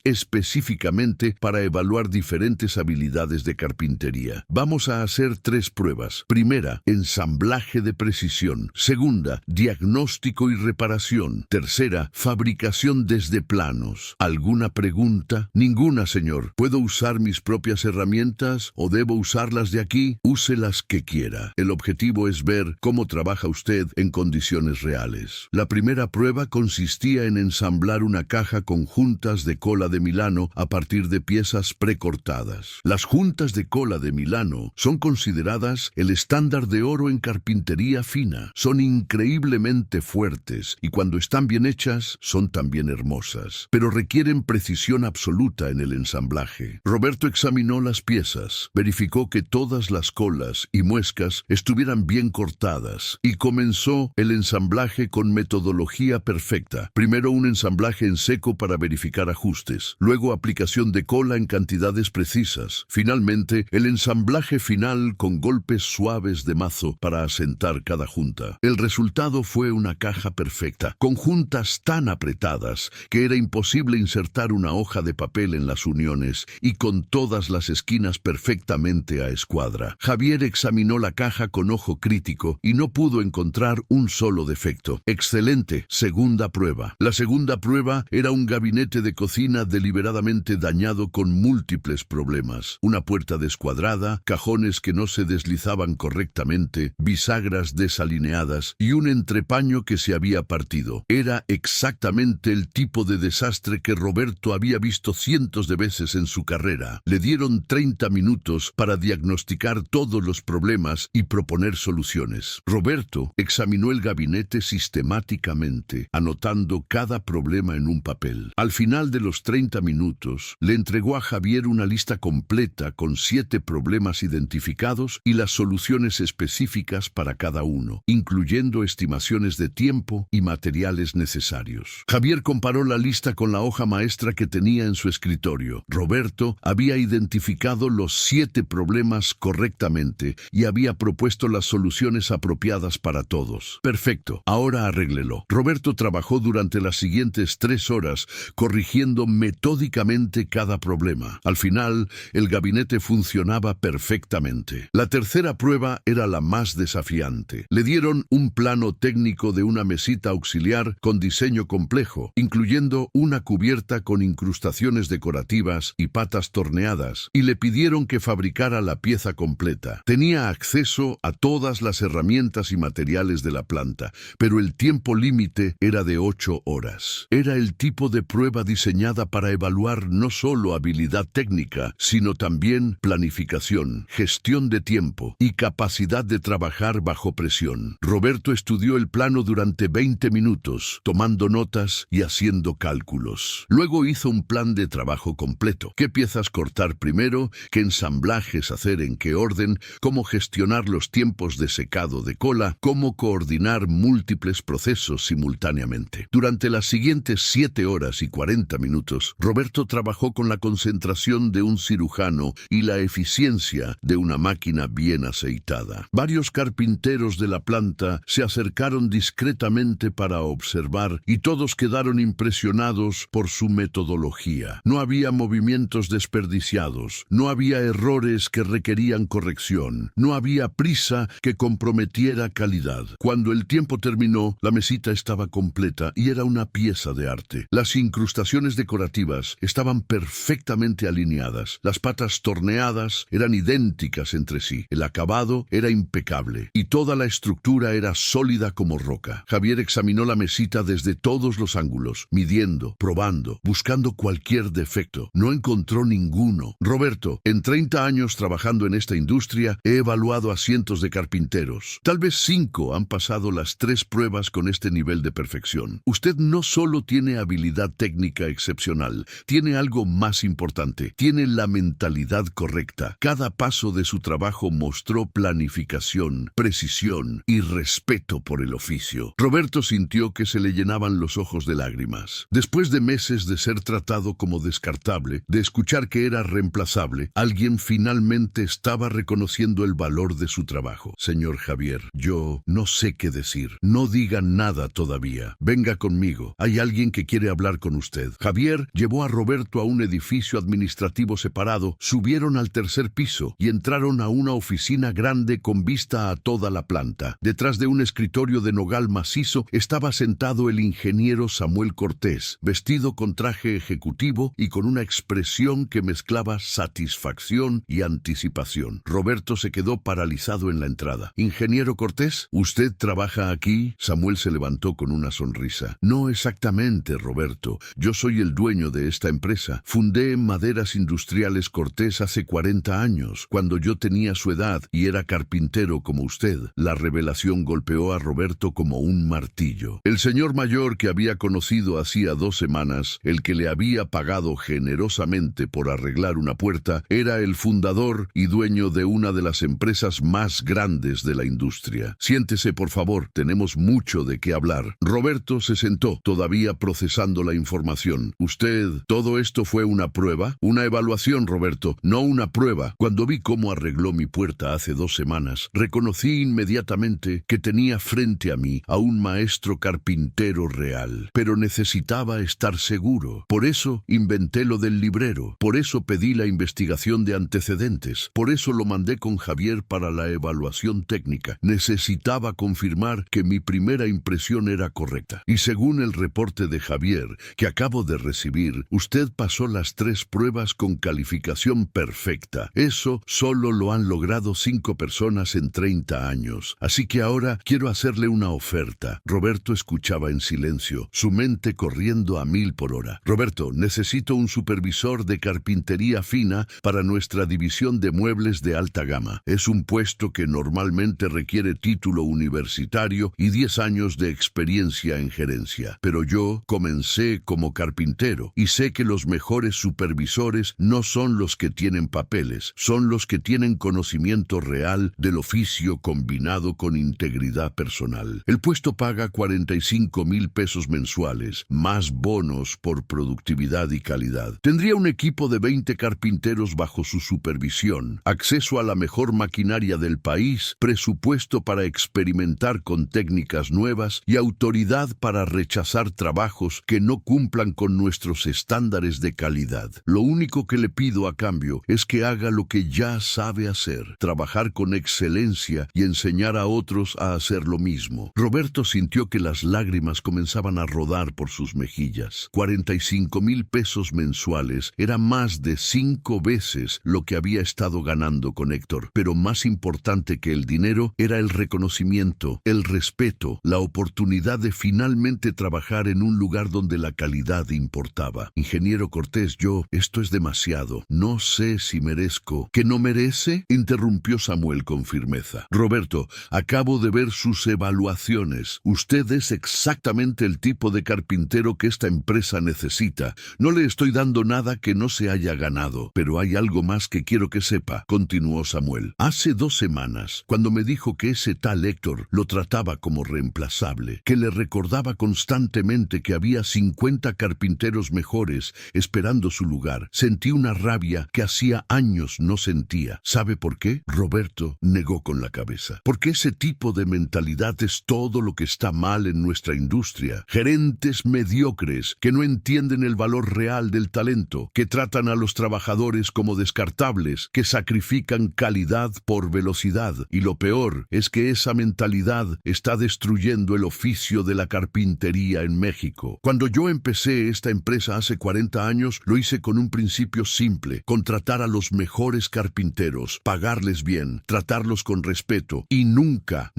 [SPEAKER 1] específicamente para evaluar diferentes habilidades de carpintería. Vamos a hacer 3 pruebas. Primera, ensamblaje de precisión. Segunda, diagnóstico y reparación. Tercera, fabricación desde planos. ¿Alguna pregunta? Ninguna, señor. ¿Puedo usar mis propias herramientas o debo usarlas de aquí? Use las que quiera. El objetivo es ver cómo trabaja usted en condiciones reales. La primera prueba consistía en ensamblar una caja con juntas de cola de Milano a partir de piezas precortadas. Las juntas de cola de Milano son consideradas el estándar de oro en carpintería fina. Son increíblemente fuertes y cuando están bien hechas son también hermosas, pero requieren precisión absoluta en el ensamblaje. Roberto examinó las piezas, verificó que todas las colas y muescas estuvieran bien cortadas y comenzó el ensamblaje con metodología perfecta. Primero un ensamblaje en seco para verificar ajustes, luego aplicación de cola en cantidades precisas, finalmente el ensamblaje final con golpes suaves de mazo para asentar cada junta. El resultado fue una caja perfecta, con juntas tan apretadas que era imposible insertar una hoja de papel en las uniones y con todas las esquinas perfectamente a escuadra. Javier examinó la caja con ojo crítico y no pudo encontrar un solo defecto. Excelente. Segunda prueba. La segunda prueba era un gabinete de cocina deliberadamente dañado con múltiples problemas. Una puerta descuadrada, cajones que no se deslizaban correctamente, bisagras desalineadas y un entrepaño que se había partido. Era exactamente el tipo de desastre que Roberto había visto cientos de veces en su carrera. Le dieron 30 minutos para diagnosticar todos los problemas y proponer soluciones. Roberto examinó el gabinete sistemáticamente, anotando cada problema en un papel. Al final de los 30 minutos, le entregó a Javier una lista completa con 7 problemas identificados y las soluciones específicas para cada uno, incluyendo estimaciones de tiempo y materiales necesarios. Javier comparó la lista con la hoja maestra que tenía en su escritorio. Roberto había identificado los 7 problemas correctamente y había propuesto las soluciones apropiadas para todos. Perfecto, ahora arréglelo. Roberto trabajó durante las siguientes 3 horas corrigiendo metódicamente cada problema. Al final, el gabinete funcionaba perfectamente. La tercera prueba era la más desafiante. Le dieron un plano técnico de una mesita auxiliar con diseño complejo, incluyendo una cubierta con incrustaciones decorativas y patas torneadas, y le pidieron que fabricara la pieza completa. Tenía acceso a todas las herramientas y materiales de la planta, pero el tiempo límite era de 8 horas. Era el tipo de prueba diseñada para evaluar no solo habilidad técnica, sino también planificación, gestión de tiempo y capacidad de trabajar bajo presión. Roberto estudió el plano durante 20 minutos, tomando notas y haciendo cálculos. Luego hizo un plan de trabajo completo. ¿Qué piezas cortar primero? ¿Qué ensamblajes hacer en qué orden? ¿Cómo gestionar los tiempos de secado de cola? ¿Cómo coordinar múltiples procesos simultáneamente? Durante las siguientes 7 horas y 40 minutos, Roberto trabajó con la concentración de un cirujano y la eficiencia de una máquina bien aceitada. Varios carpinteros de la planta se acercaron discretamente para observar y todos quedaron impresionados por su metodología. No había movimientos desperdiciados, no había errores que requerían corrección, no había prisa que comprometiera calidad. Cuando el tiempo terminó, la mesita estaba completa y era una pieza de arte. Las incrustaciones decorativas estaban perfectamente alineadas, las patas torneadas eran idénticas entre sí, el acabado era impecable y toda la estructura era sólida como roca. Javier examinó la mesita desde todos los ángulos, midiendo, probando probando, buscando cualquier defecto. No encontró ninguno. Roberto, en 30 años trabajando en esta industria, he evaluado a cientos de carpinteros. Tal vez 5 han pasado las 3 pruebas con este nivel de perfección. Usted no solo tiene habilidad técnica excepcional, tiene algo más importante. Tiene la mentalidad correcta. Cada paso de su trabajo mostró planificación, precisión y respeto por el oficio. Roberto sintió que se le llenaban los ojos de lágrimas. Después de meses de ser tratado como descartable, de escuchar que era reemplazable, alguien finalmente estaba reconociendo el valor de su trabajo. Señor Javier, yo no sé qué decir. No diga nada todavía. Venga conmigo. Hay alguien que quiere hablar con usted. Javier llevó a Roberto a un edificio administrativo separado, subieron al 3er piso y entraron a una oficina grande con vista a toda la planta. Detrás de un escritorio de nogal macizo estaba sentado el ingeniero Samuel Cortés, vestido con traje ejecutivo y con una expresión que mezclaba satisfacción y anticipación. Roberto se quedó paralizado en la entrada. «Ingeniero Cortés, ¿usted trabaja aquí?» Samuel se levantó con una sonrisa. «No exactamente, Roberto. Yo soy el dueño de esta empresa. Fundé Maderas Industriales Cortés hace 40 años, cuando yo tenía su edad y era carpintero como usted». La revelación golpeó a Roberto como un martillo. El señor mayor que había conocido hacía 2 semanas, el que le había pagado generosamente por arreglar una puerta, era el fundador y dueño de una de las empresas más grandes de la industria. «Siéntese, por favor, tenemos mucho de qué hablar». Roberto se sentó, todavía procesando la información. «¿Usted, todo esto fue una prueba?» «Una evaluación, Roberto, no una prueba. Cuando vi cómo arregló mi puerta hace 2 semanas, reconocí inmediatamente que tenía frente a mí a un maestro carpintero real. Pero necesitaba estar seguro. Por eso inventé lo del librero. Por eso pedí la investigación de antecedentes. Por eso lo mandé con Javier para la evaluación técnica. Necesitaba confirmar que mi primera impresión era correcta. Y según el reporte de Javier, que acabo de recibir, usted pasó las 3 pruebas con calificación perfecta. Eso solo lo han logrado 5 personas en 30 años. Así que ahora quiero hacerle una oferta». Roberto escuchaba en silencio, su mente corriendo a 1000 por hora. «Roberto, necesito un supervisor de carpintería fina para nuestra división de muebles de alta gama. Es un puesto que normalmente requiere título universitario y 10 años de experiencia en gerencia. Pero yo comencé como carpintero y sé que los mejores supervisores no son los que tienen papeles, son los que tienen conocimiento real del oficio combinado con integridad personal. El puesto paga 45,000 pesos mensuales, más bonos por productividad y calidad. Tendría un equipo de 20 carpinteros bajo su supervisión, acceso a la mejor maquinaria del país, presupuesto para experimentar con técnicas nuevas y autoridad para rechazar trabajos que no cumplan con nuestros estándares de calidad. Lo único que le pido a cambio es que haga lo que ya sabe hacer, trabajar con excelencia y enseñar a otros a hacer lo mismo». Roberto sintió que las lágrimas comenzaban a rodar por sus mejillas. 45,000 pesos mensuales era más de 5 veces lo que había estado ganando con Héctor. Pero más importante que el dinero era el reconocimiento, el respeto, la oportunidad de finalmente trabajar en un lugar donde la calidad importaba. «Ingeniero Cortés, esto es demasiado. No sé si merezco». «¿Que no merece?», interrumpió Samuel con firmeza. «Roberto, acabo de ver sus evaluaciones. Usted es exactamente el tipo de carpintero que esta empresa necesita. No le estoy dando nada que no se haya ganado. Pero hay algo más que quiero que sepa», continuó Samuel. «Hace 2 semanas, cuando me dijo que ese tal Héctor lo trataba como reemplazable, que le recordaba constantemente que había 50 carpinteros mejores esperando su lugar, sentí una rabia que hacía años no sentía. ¿Sabe por qué?». Roberto negó con la cabeza. «Porque ese tipo de mentalidad es todo lo que está mal en nuestra industria. Gerentes mediocres que no entienden el valor real del talento, que tratan a los trabajadores como descartables, que sacrifican calidad por velocidad. Y lo peor es que esa mentalidad está destruyendo el oficio de la carpintería en México. Cuando yo empecé esta empresa hace 40 años, lo hice con un principio simple: contratar a los mejores carpinteros, pagarles bien, tratarlos con respeto y nunca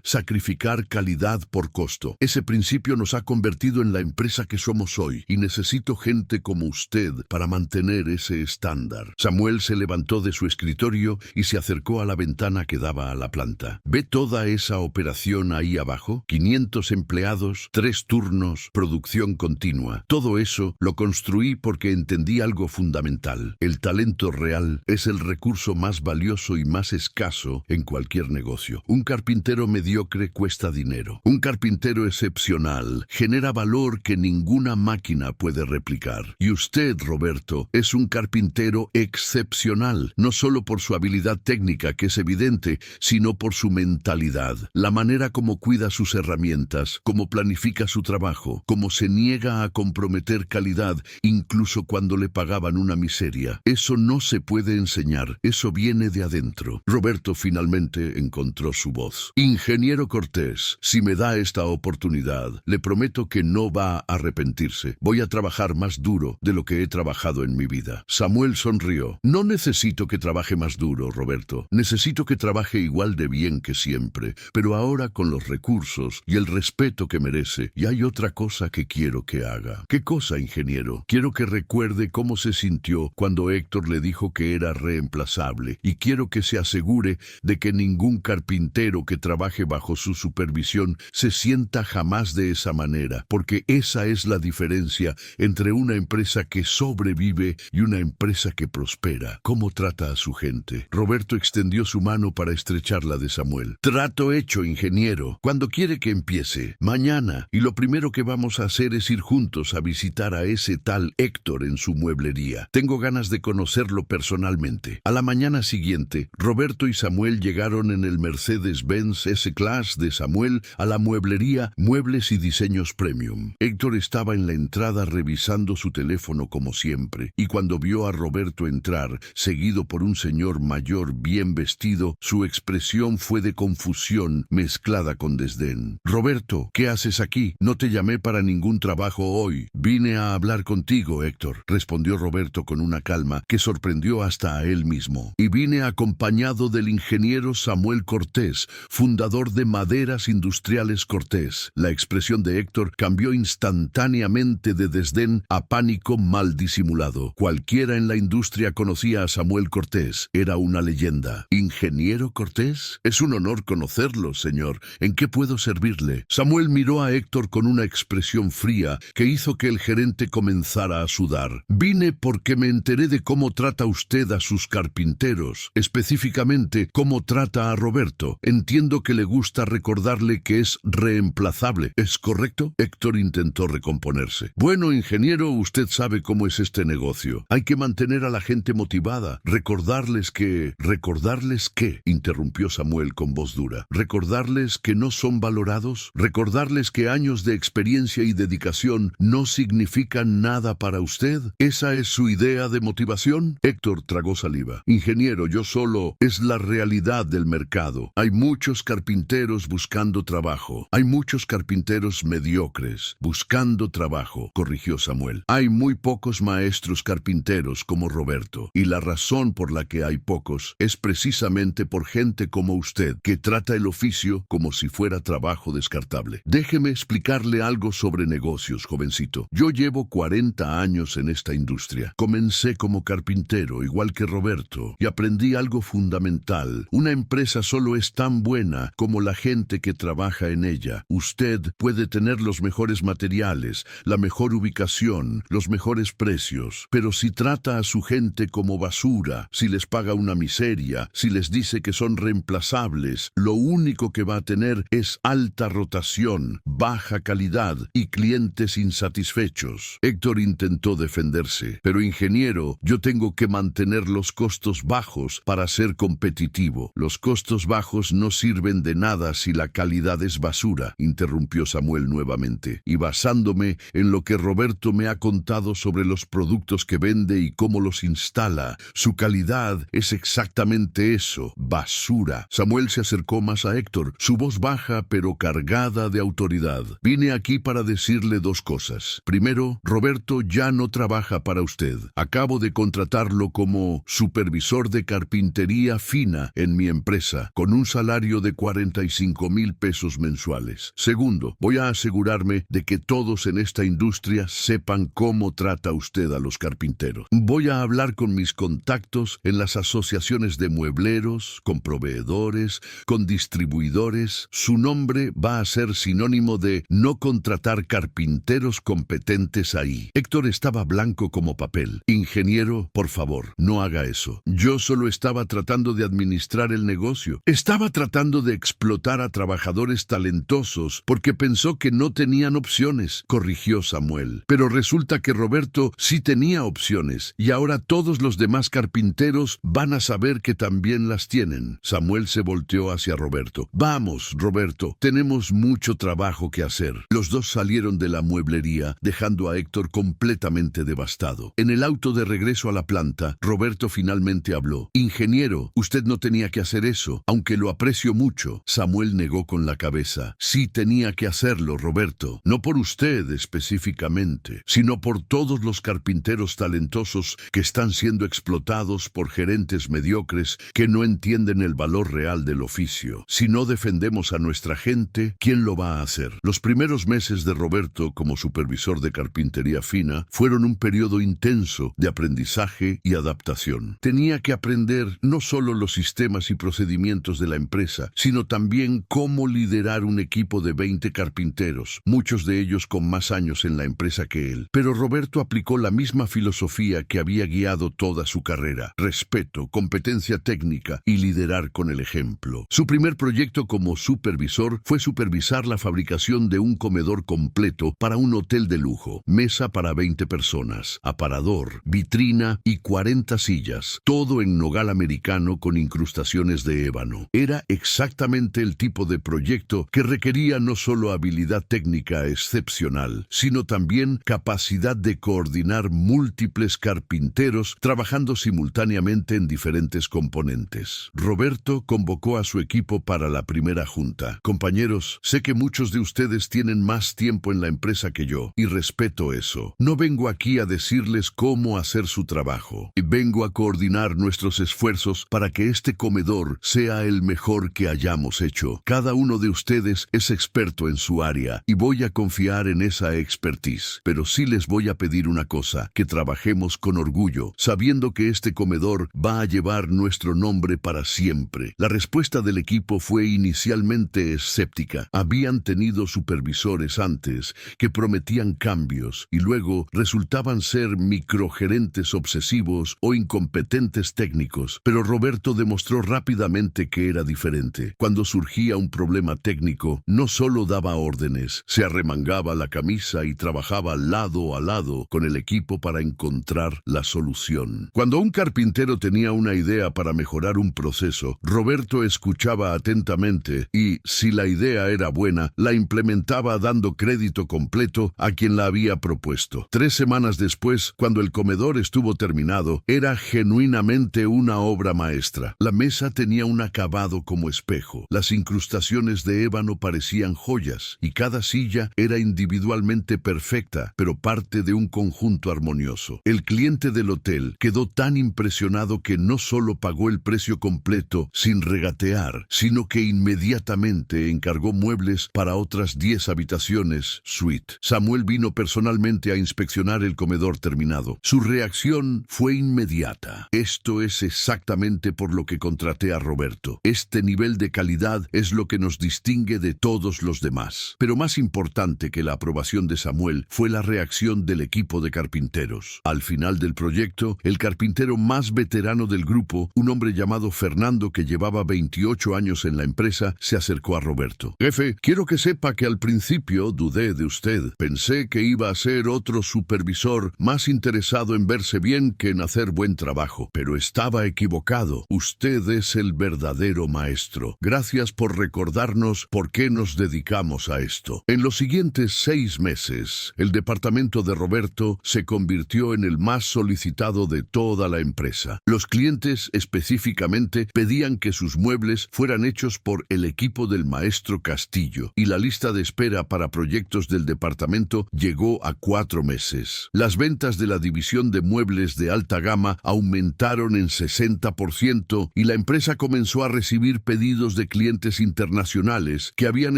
[SPEAKER 1] sacrificar calidad por costo. Ese principio nos ha convertido en la empresa que somos como soy y necesito gente como usted para mantener ese estándar. Samuel se levantó de su escritorio y se acercó a la ventana que daba a la planta. ¿Ve toda esa operación ahí abajo? 500 empleados, 3 turnos, producción continua. Todo eso lo construí porque entendí algo fundamental. El talento real es el recurso más valioso y más escaso en cualquier negocio. Un carpintero mediocre cuesta dinero. Un carpintero excepcional genera valor que ninguna máquina puede replicar. Y usted, Roberto, es un carpintero excepcional, no solo por su habilidad técnica, que es evidente, sino por su mentalidad. La manera como cuida sus herramientas, cómo planifica su trabajo, cómo se niega a comprometer calidad, incluso cuando le pagaban una miseria. Eso no se puede enseñar, eso viene de adentro. Roberto finalmente encontró su voz. Ingeniero Cortés, si me da esta oportunidad, le prometo que no va a arrepentirse. Voy a trabajar más duro de lo que he trabajado en mi vida. Samuel sonrió. No necesito que trabaje más duro, Roberto. Necesito que trabaje igual de bien que siempre, pero ahora con los recursos y el respeto que merece. Y hay otra cosa que quiero que haga. ¿Qué cosa, ingeniero? Quiero que recuerde cómo se sintió cuando Héctor le dijo que era reemplazable, y quiero que se asegure de que ningún carpintero que trabaje bajo su supervisión se sienta jamás de esa manera, porque esa es la diferencia entre una empresa que sobrevive y una empresa que prospera. ¿Cómo trata a su gente? Roberto extendió su mano para estrechar la de Samuel. Trato hecho, ingeniero. ¿Cuándo quiere que empiece? Mañana. Y lo primero que vamos a hacer es ir juntos a visitar a ese tal Héctor en su mueblería. Tengo ganas de conocerlo personalmente. A la mañana siguiente, Roberto y Samuel llegaron en el Mercedes-Benz S-Class de Samuel a la mueblería Muebles y Diseños Premium. Héctor estaba en la entrada revisando su teléfono como siempre, y cuando vio a Roberto entrar, seguido por un señor mayor bien vestido, su expresión fue de confusión mezclada con desdén. Roberto, ¿qué haces aquí? No te llamé para ningún trabajo hoy. Vine a hablar contigo, Héctor, respondió Roberto con una calma que sorprendió hasta a él mismo. Y vine acompañado del ingeniero Samuel Cortés, fundador de Maderas Industriales Cortés. La expresión de Héctor cambió instantáneamente de desdén a pánico mal disimulado. Cualquiera en la industria conocía a Samuel Cortés. Era una leyenda. ¿Ingeniero Cortés? Es un honor conocerlo, señor. ¿En qué puedo servirle? Samuel miró a Héctor con una expresión fría que hizo que el gerente comenzara a sudar. Vine porque me enteré de cómo trata usted a sus carpinteros, específicamente cómo trata a Roberto. Entiendo que le gusta recordarle que es reemplazable. ¿Es correcto? Héctor intentó recomponerse. Bueno, ingeniero, usted sabe cómo es este negocio. Hay que mantener a la gente motivada. ¿Recordarles que... ¿Recordarles qué? Interrumpió Samuel con voz dura. ¿Recordarles que no son valorados? ¿Recordarles que años de experiencia y dedicación no significan nada para usted? ¿Esa es su idea de motivación? Héctor tragó saliva. Ingeniero, yo solo... Es la realidad del mercado. Hay muchos carpinteros buscando trabajo. Hay muchos carpinteros mediocres buscando trabajo, corrigió Samuel. Hay muy pocos maestros carpinteros como Roberto, y la razón por la que hay pocos es precisamente por gente como usted, que trata el oficio como si fuera trabajo descartable. Déjeme explicarle algo sobre negocios, jovencito. Yo llevo 40 años en esta industria. Comencé como carpintero, igual que Roberto, y aprendí algo fundamental. Una empresa solo es tan buena como la gente que trabaja en ella. Usted puede tener los mejores materiales, la mejor ubicación, los mejores precios, pero si trata a su gente como basura, si les paga una miseria, si les dice que son reemplazables, lo único que va a tener es alta rotación, baja calidad y clientes insatisfechos. Héctor intentó defenderse. Pero ingeniero, yo tengo que mantener los costos bajos para ser competitivo. Los costos bajos no sirven de nada si la calidad es basura, interrumpió Samuel nuevamente. Y basándome en lo que Roberto me ha contado sobre los productos que vende y cómo los instala, su calidad es exactamente eso, basura. Samuel se acercó más a Héctor, su voz baja pero cargada de autoridad. Vine aquí para decirle dos cosas. Primero, Roberto ya no trabaja para usted. Acabo de contratarlo como supervisor de carpintería fina en mi empresa, con un salario de 45,000 pesos mensuales. Segundo, voy a asegurarme de que todos en esta industria sepan cómo trata usted a los carpinteros. Voy a hablar con mis contactos en las asociaciones de muebleros, con proveedores, con distribuidores. Su nombre va a ser sinónimo de no contratar carpinteros competentes ahí. Héctor estaba blanco como papel. Ingeniero, por favor, no haga eso. Yo solo estaba tratando de administrar el negocio. Estaba tratando de explotar a trabajadores talentosos porque pensó que no tenían opciones, corrigió Samuel. Pero resulta que Roberto sí tenía opciones y ahora todos los demás carpinteros van a saber que también las tienen. Samuel se volteó hacia Roberto. Vamos, Roberto, tenemos mucho trabajo que hacer. Los dos salieron de la mueblería, dejando a Héctor completamente devastado. En el auto de regreso a la planta, Roberto finalmente habló. Ingeniero, usted no tenía que hacer eso, aunque lo aprecio mucho. Samuel negó con la cabeza. Sí tenía que hacerlo, Roberto. No por usted específicamente, sino por todos los carpinteros talentosos que están siendo explotados por gerentes mediocres que no entienden el valor real del oficio. Si no defendemos a nuestra gente, ¿quién lo va a hacer? Los primeros meses de Roberto como supervisor de carpintería fina fueron un periodo intenso de aprendizaje y adaptación. Tenía que aprender no solo los sistemas y procedimientos de la empresa, sino también cómo liderar un equipo de 20 carpinteros, muchos de ellos con más años en la empresa que él. Pero Roberto aplicó la misma filosofía que había guiado toda su carrera: respeto, competencia técnica y liderar con el ejemplo. Su primer proyecto como supervisor fue supervisar la fabricación de un comedor completo para un hotel de lujo. Mesa para 20 personas, aparador, vitrina y 40 sillas, todo en nogal americano con incrustaciones de ébano. Era exactamente el tipo de proyecto que requería no solo habilidad técnica excepcional, sino también capacidad de coordinar múltiples carpinteros trabajando simultáneamente en diferentes componentes. Roberto convocó a su equipo para la primera junta. Compañeros, sé que muchos de ustedes tienen más tiempo en la empresa que yo, y respeto eso. No vengo aquí a decirles cómo hacer su trabajo. Vengo a coordinar nuestros esfuerzos para que este comedor sea el mejor que hayamos hecho. Cada uno de ustedes es experto en su área y voy a confiar en esa expertise. Pero sí les voy a pedir una cosa: que trabajemos con orgullo, sabiendo que este comedor va a llevar nuestro nombre para siempre. La respuesta del equipo fue inicialmente escéptica. Habían tenido supervisores antes que prometían cambios y luego resultaban ser microgerentes obsesivos o incompetentes técnicos. Pero Roberto demostró rápidamente que era diferente. Cuando surgía un problema técnico, no solo daba órdenes, se arremangaba la camisa y trabajaba lado a lado con el equipo para encontrar la solución. Cuando un carpintero tenía una idea para mejorar un proceso, Roberto escuchaba atentamente y, si la idea era buena, la implementaba dando crédito completo a quien la había propuesto. 3 semanas después, cuando el comedor estuvo terminado, era genuinamente una obra maestra. La mesa tenía un acabado como espejo. Las incrustaciones de ébano parecían joyas y cada silla era individualmente perfecta, pero parte de un conjunto armonioso. El cliente del hotel quedó tan impresionado que no solo pagó el precio completo sin regatear, sino que inmediatamente encargó muebles para otras 10 habitaciones, suite. Samuel vino personalmente a inspeccionar el comedor terminado. Su reacción fue inmediata. Esto es exactamente por lo que contraté a Roberto. Este nivel de calidad es lo que nos distingue de todos los demás. Pero más importante que la aprobación de Samuel fue la reacción del equipo de carpinteros. Al final del proyecto, el carpintero más veterano del grupo, un hombre llamado Fernando que llevaba 28 años en la empresa, se acercó a Roberto. Jefe, quiero que sepa que al principio dudé de usted. Pensé que iba a ser otro supervisor más interesado en verse bien que en hacer buen trabajo. Pero estaba equivocado. Usted es el verdadero maestro. Gracias por recordarnos por qué nos dedicamos a esto. En los siguientes 6 meses, el departamento de Roberto se convirtió en el más solicitado de toda la empresa. Los clientes específicamente pedían que sus muebles fueran hechos por el equipo del maestro Castillo, y la lista de espera para proyectos del departamento llegó a 4 meses. Las ventas de la división de muebles de alta gama aumentaron en 60% y la empresa comenzó a recibir pedidos de clientes internacionales que habían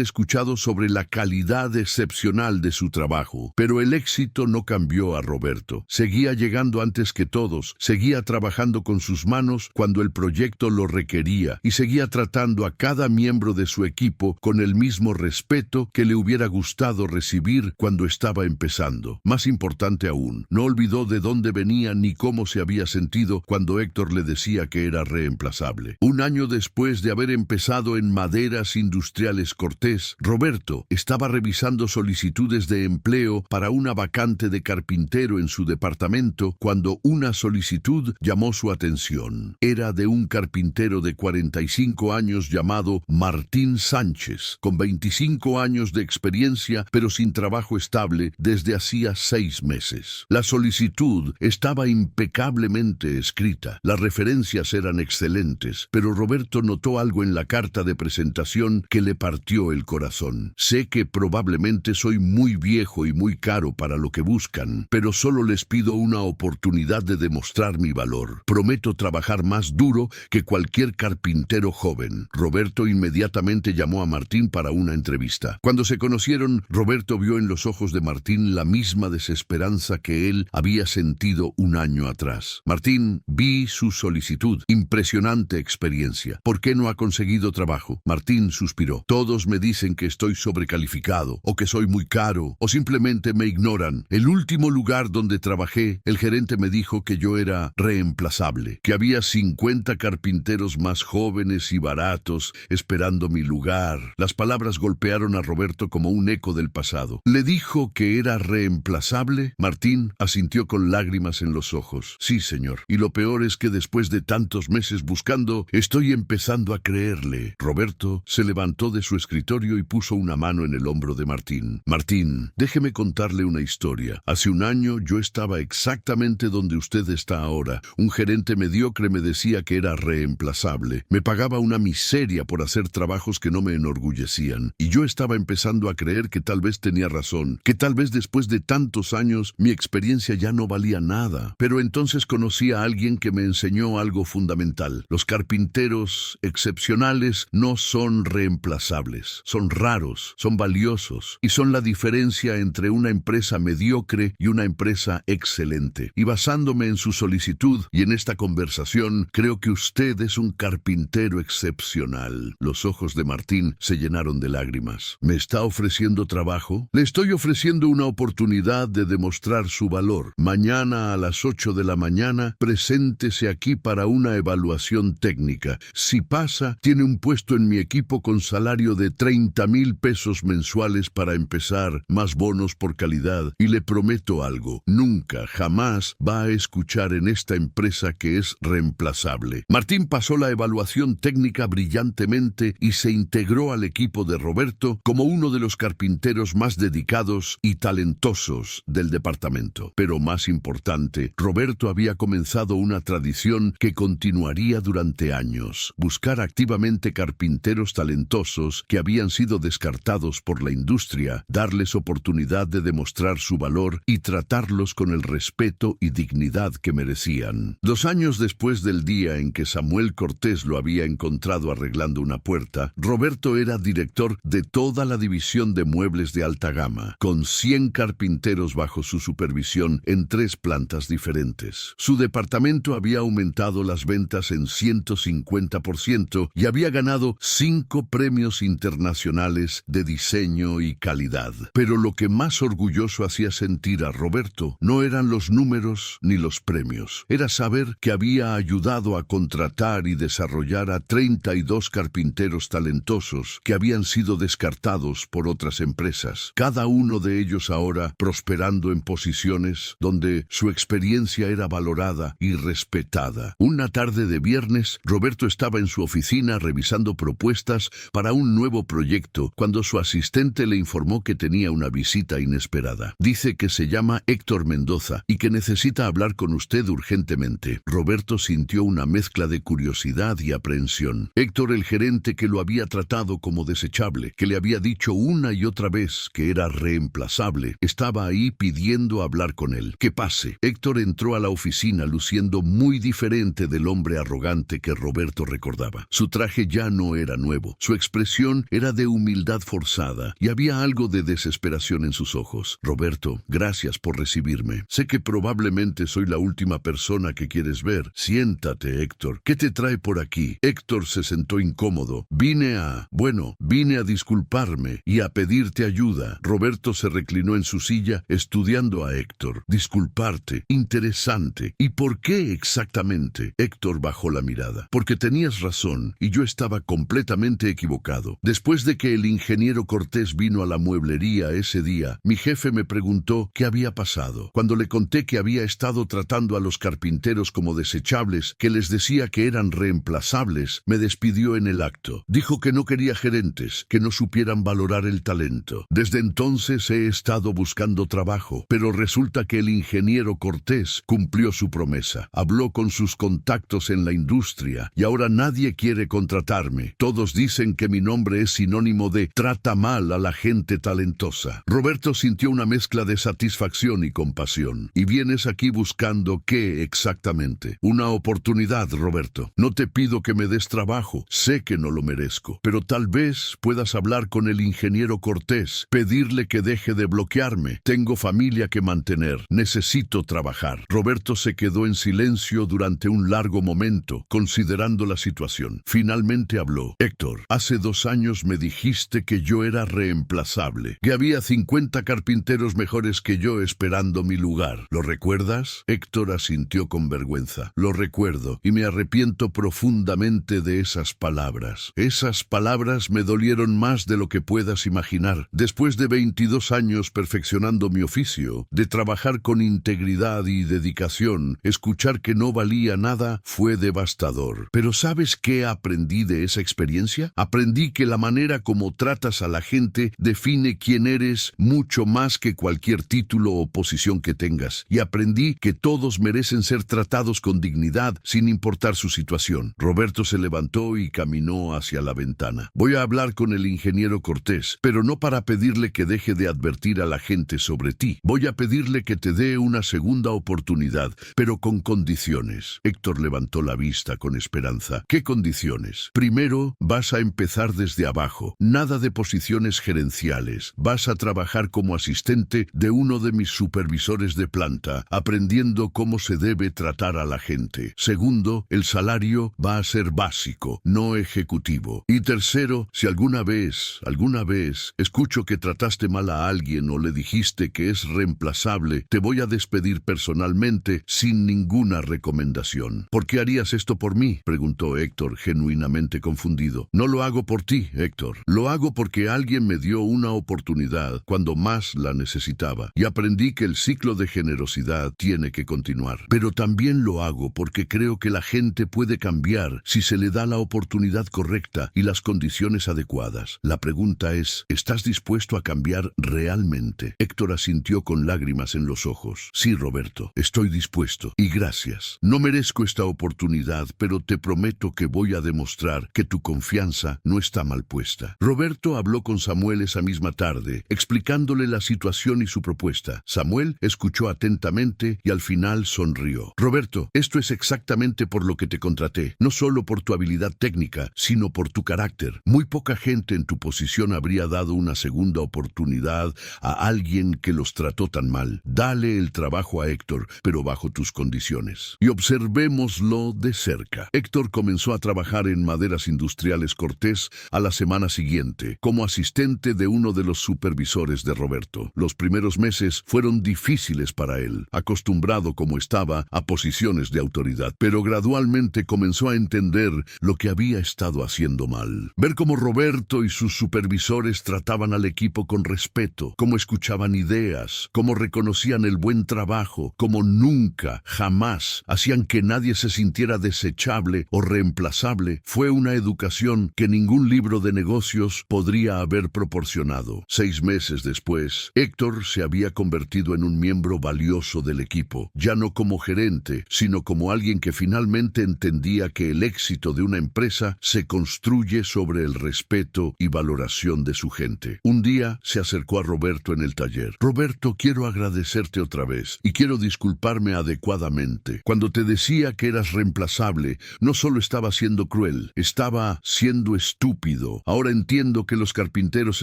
[SPEAKER 1] escuchado sobre la calidad excepcional de su su trabajo. Pero el éxito no cambió a Roberto. Seguía llegando antes que todos, seguía trabajando con sus manos cuando el proyecto lo requería y seguía tratando a cada miembro de su equipo con el mismo respeto que le hubiera gustado recibir cuando estaba empezando. Más importante aún, no olvidó de dónde venía ni cómo se había sentido cuando Héctor le decía que era reemplazable. Un año después de haber empezado en Maderas Industriales Cortés, Roberto estaba revisando solicitudes de empleo para una vacante de carpintero en su departamento cuando una solicitud llamó su atención. Era de un carpintero de 45 años llamado Martín Sánchez, con 25 años de experiencia pero sin trabajo estable desde hacía 6 meses. La solicitud estaba impecablemente escrita, las referencias eran excelentes, pero Roberto notó algo en la carta de presentación que le partió el corazón. Sé que probablemente soy muy viejo y muy caro para lo que buscan, pero solo les pido una oportunidad de demostrar mi valor. Prometo trabajar más duro que cualquier carpintero joven. Roberto inmediatamente llamó a Martín para una entrevista. Cuando se conocieron, Roberto vio en los ojos de Martín la misma desesperanza que él había sentido un año atrás. Martín, vi su solicitud. Impresionante experiencia. ¿Por qué no ha conseguido trabajo? Martín suspiró. Todos me dicen que estoy sobrecalificado, o que soy muy caro, o simplemente me ignoran. El último lugar donde trabajé, el gerente me dijo que yo era reemplazable, que había 50 carpinteros más jóvenes y baratos esperando mi lugar. Las palabras golpearon a Roberto como un eco del pasado. ¿Le dijo que era reemplazable? Martín asintió con lágrimas en los ojos. Sí, señor. Y lo peor es que después de tantos meses buscando, estoy empezando a creerle. Roberto se levantó de su escritorio y puso una mano en el hombro de Martín. Martín, déjeme contarle una historia. Hace un año yo estaba exactamente donde usted está ahora. Un gerente mediocre me decía que era reemplazable. Me pagaba una miseria por hacer trabajos que no me enorgullecían. Y yo estaba empezando a creer que tal vez tenía razón, que tal vez después de tantos años mi experiencia ya no valía nada. Pero entonces conocí a alguien que me enseñó algo fundamental. Los carpinteros excepcionales no son reemplazables. Son raros, son valiosos y son la diferencia entre una empresa mediocre y una empresa excelente. Y basándome en su solicitud y en esta conversación, creo que usted es un carpintero excepcional. Los ojos de Martín se llenaron de lágrimas. ¿Me está ofreciendo trabajo? Le estoy ofreciendo una oportunidad de demostrar su valor. Mañana a las 8 de la mañana, preséntese aquí para una evaluación técnica. Si pasa, tiene un puesto en mi equipo con salario de 30,000 pesos mensuales para empezar, más bonos por calidad. Y le prometo algo, nunca, jamás va a escuchar en esta empresa que es reemplazable. Martín pasó la evaluación técnica brillantemente y se integró al equipo de Roberto como uno de los carpinteros más dedicados y talentosos del departamento. Pero más importante, Roberto había comenzado una tradición que continuaría durante años: buscar activamente carpinteros talentosos que habían sido descartados por la industria, darles oportunidad de demostrar su valor y tratarlos con el respeto y dignidad que merecían. 2 años después del día en que Samuel Cortés lo había encontrado arreglando una puerta, Roberto era director de toda la división de muebles de alta gama, con 100 carpinteros bajo su supervisión en 3 plantas diferentes. Su departamento había aumentado las ventas en 150% y había ganado 5 premios internacionales de diseño y calidad. Pero lo que más orgulloso hacía sentir a Roberto no eran los números ni los premios. Era saber que había ayudado a contratar y desarrollar a 32 carpinteros talentosos que habían sido descartados por otras empresas. Cada uno de ellos ahora prosperando en posiciones donde su experiencia era valorada y respetada. Una tarde de viernes, Roberto estaba en su oficina revisando propuestas para un nuevo proyecto cuando su asistente le informó que tenía una visita inesperada. Dice que se llama Héctor Mendoza y que necesita hablar con usted urgentemente. Roberto sintió una mezcla de curiosidad y aprehensión. Héctor, el gerente que lo había tratado como desechable, que le había dicho una y otra vez que era reemplazable, estaba ahí pidiendo hablar con él. Que pase. Héctor entró a la oficina luciendo muy diferente del hombre arrogante que Roberto recordaba. Su traje ya no era nuevo. Su expresión era de humildad forzada y había algo de desesperación desesperación en sus ojos. Roberto, gracias por recibirme. Sé que probablemente soy la última persona que quieres ver. Siéntate, Héctor. ¿Qué te trae por aquí? Héctor se sentó incómodo. Vine a disculparme y a pedirte ayuda. Roberto se reclinó en su silla, estudiando a Héctor. Disculparte. Interesante. ¿Y por qué exactamente? Héctor bajó la mirada. Porque tenías razón y yo estaba completamente equivocado. Después de que el ingeniero Cortés vino a la mueblería ese día, mi jefe me preguntó qué había pasado. Cuando le conté que había estado tratando a los carpinteros como desechables, que les decía que eran reemplazables, me despidió en el acto. Dijo que no quería gerentes, que no supieran valorar el talento. Desde entonces he estado buscando trabajo, pero resulta que el ingeniero Cortés cumplió su promesa. Habló con sus contactos en la industria y ahora nadie quiere contratarme. Todos dicen que mi nombre es sinónimo de trata mal a la gente talentosa. Roberto sintió una mezcla de satisfacción y compasión. ¿Y vienes aquí buscando qué exactamente? Una oportunidad, Roberto. No te pido que me des trabajo. Sé que no lo merezco. Pero tal vez puedas hablar con el ingeniero Cortés, pedirle que deje de bloquearme. Tengo familia que mantener. Necesito trabajar. Roberto se quedó en silencio durante un largo momento, considerando la situación. Finalmente habló. Héctor, hace 2 años me dijiste que yo era reemplazable, que había 50 carpinteros mejores que yo esperando mi lugar. ¿Lo recuerdas? Héctor asintió con vergüenza. Lo recuerdo y me arrepiento profundamente de esas palabras. Esas palabras me dolieron más de lo que puedas imaginar. Después de 22 años perfeccionando mi oficio, de trabajar con integridad y dedicación, escuchar que no valía nada fue devastador. Pero ¿sabes qué aprendí de esa experiencia? Aprendí que la manera como tratas a la gente define quién eres mucho más que cualquier título o posición que tengas. Y aprendí que todos merecen ser tratados con dignidad sin importar su situación. Roberto se levantó y caminó hacia la ventana. Voy a hablar con el ingeniero Cortés, pero no para pedirle que deje de advertir a la gente sobre ti. Voy a pedirle que te dé una segunda oportunidad, pero con condiciones. Héctor levantó la vista con esperanza. ¿Qué condiciones? Primero, vas a empezar desde abajo. Nada de posiciones gerenciales. Vas a trabajar como asistente de uno de mis supervisores de planta, aprendiendo cómo se debe tratar a la gente. Segundo, el salario va a ser básico, no ejecutivo. Y tercero, si alguna vez escucho que trataste mal a alguien o le dijiste que es reemplazable, te voy a despedir personalmente sin ninguna recomendación. ¿Por qué harías esto por mí?, preguntó Héctor, genuinamente confundido. No lo hago por ti, Héctor. Lo hago porque alguien me dio una oportunidad cuando más la necesitaba y aprendí que el ciclo de generosidad tiene que continuar. Pero también lo hago porque creo que la gente puede cambiar si se le da la oportunidad correcta y las condiciones adecuadas. La pregunta es, ¿estás dispuesto a cambiar realmente? Héctor asintió con lágrimas en los ojos. Sí, Roberto, estoy dispuesto. Y gracias. No merezco esta oportunidad, pero te prometo que voy a demostrar que tu confianza no está mal puesta. Roberto habló con Samuel esa misma tarde, explicándole la situación y su propuesta. Samuel escuchó atentamente y al final sonrió. Roberto, esto es exactamente por lo que te contraté. No solo por tu habilidad técnica, sino por tu carácter. Muy poca gente en tu posición habría dado una segunda oportunidad a alguien que los trató tan mal. Dale el trabajo a Héctor, pero bajo tus condiciones. Y observémoslo de cerca. Héctor comenzó a trabajar en Maderas Industriales Cortés a la semana siguiente, como asistente de uno de los supervisores de Roberto. Los primeros meses fueron difíciles para él, acostumbrado como estaba a posiciones de autoridad, pero gradualmente comenzó a entender lo que había estado haciendo mal. Ver cómo Roberto y sus supervisores trataban al equipo con respeto, cómo escuchaban ideas, cómo reconocían el buen trabajo, cómo nunca, jamás hacían que nadie se sintiera desechable o reemplazable, fue una educación que ningún libro de negocios podría haber proporcionado. 6 meses después, Héctor se había convertido en un miembro valioso del equipo, ya no como gerente, sino como alguien que finalmente entendía que el éxito de una empresa se construye sobre el respeto y valoración de su gente. Un día se acercó a Roberto en el taller. Roberto, quiero agradecerte otra vez y quiero disculparme adecuadamente. Cuando te decía que eras reemplazable, no solo estaba siendo cruel, estaba siendo estúpido. Ahora entiendo que los carpinteros